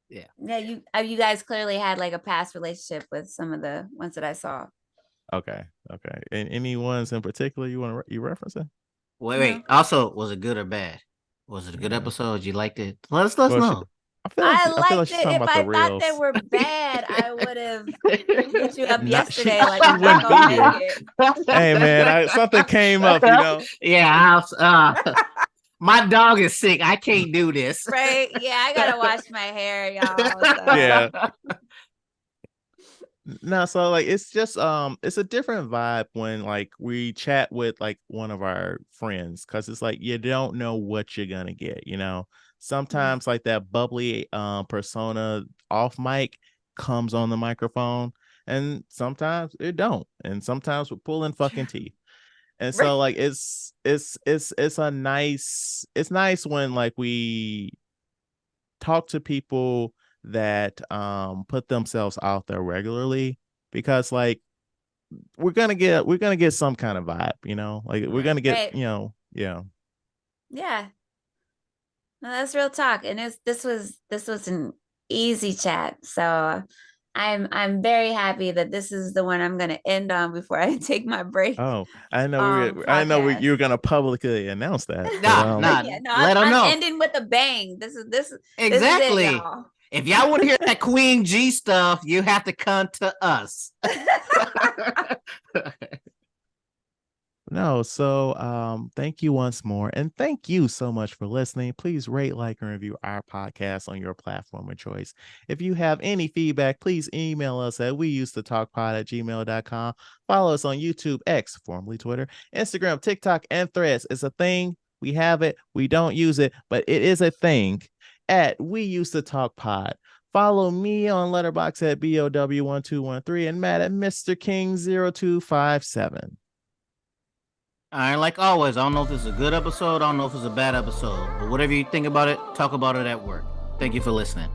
[SPEAKER 3] Yeah.
[SPEAKER 2] you guys clearly had like a past relationship with some of the ones that I saw.
[SPEAKER 1] Okay. And any ones in particular you referencing?
[SPEAKER 3] Wait. Also, was it good or bad? Was it a good episode? You liked it? Let us know.
[SPEAKER 2] I
[SPEAKER 1] I feel like
[SPEAKER 2] liked
[SPEAKER 1] she's
[SPEAKER 2] it.
[SPEAKER 1] talking
[SPEAKER 2] If
[SPEAKER 1] about the
[SPEAKER 2] I thought they
[SPEAKER 1] reels.
[SPEAKER 2] were bad, I would have hit you up
[SPEAKER 1] Not she
[SPEAKER 2] yesterday. Like, I'm not
[SPEAKER 1] wouldn't
[SPEAKER 2] gonna
[SPEAKER 1] be
[SPEAKER 2] make
[SPEAKER 1] here.
[SPEAKER 2] it.
[SPEAKER 1] Hey man, something came up,
[SPEAKER 3] Yeah, my dog is sick. I can't do this.
[SPEAKER 2] Right? Yeah, I gotta wash my hair, y'all. So.
[SPEAKER 1] Yeah. No, so like it's just it's a different vibe when like we chat with like one of our friends, because it's like you don't know what you're gonna get. Sometimes like that bubbly persona off mic comes on the microphone, and sometimes it don't, and sometimes we're pulling fucking teeth. And
[SPEAKER 2] Right.
[SPEAKER 1] so like it's nice when like we talk to people that put themselves out there regularly, because like we're gonna get some kind of vibe, like we're gonna get,
[SPEAKER 2] Right.
[SPEAKER 1] yeah.
[SPEAKER 2] Yeah. No, that's real talk. And this was an easy chat. So I'm very happy that this is the one I'm gonna end on before I take my break.
[SPEAKER 1] Oh, I know
[SPEAKER 2] Podcast.
[SPEAKER 1] you were gonna publicly announce that, but
[SPEAKER 3] Nah,
[SPEAKER 2] Yeah, no,
[SPEAKER 3] let them
[SPEAKER 2] I'm
[SPEAKER 3] know.
[SPEAKER 2] ending with a bang. This is
[SPEAKER 3] Exactly.
[SPEAKER 2] it, y'all.
[SPEAKER 3] If y'all want to hear that Queen G stuff, you have to come to us.
[SPEAKER 1] No, so thank you once more, and thank you so much for listening. Please rate, like, and review our podcast on your platform of choice. If you have any feedback, please email us at weusedtotalkpod@gmail.com. Follow us on YouTube, X, formerly Twitter, Instagram, TikTok, and Threads. It's a thing. We have it. We don't use it, but it is a thing at We Used to Talk Pod. Follow me on Letterboxd at BOW1213 and Matt at Mr. King 0257.
[SPEAKER 3] All right, like always, I don't know if it's a good episode. I don't know if it's a bad episode. But whatever you think about it, talk about it at work. Thank you for listening.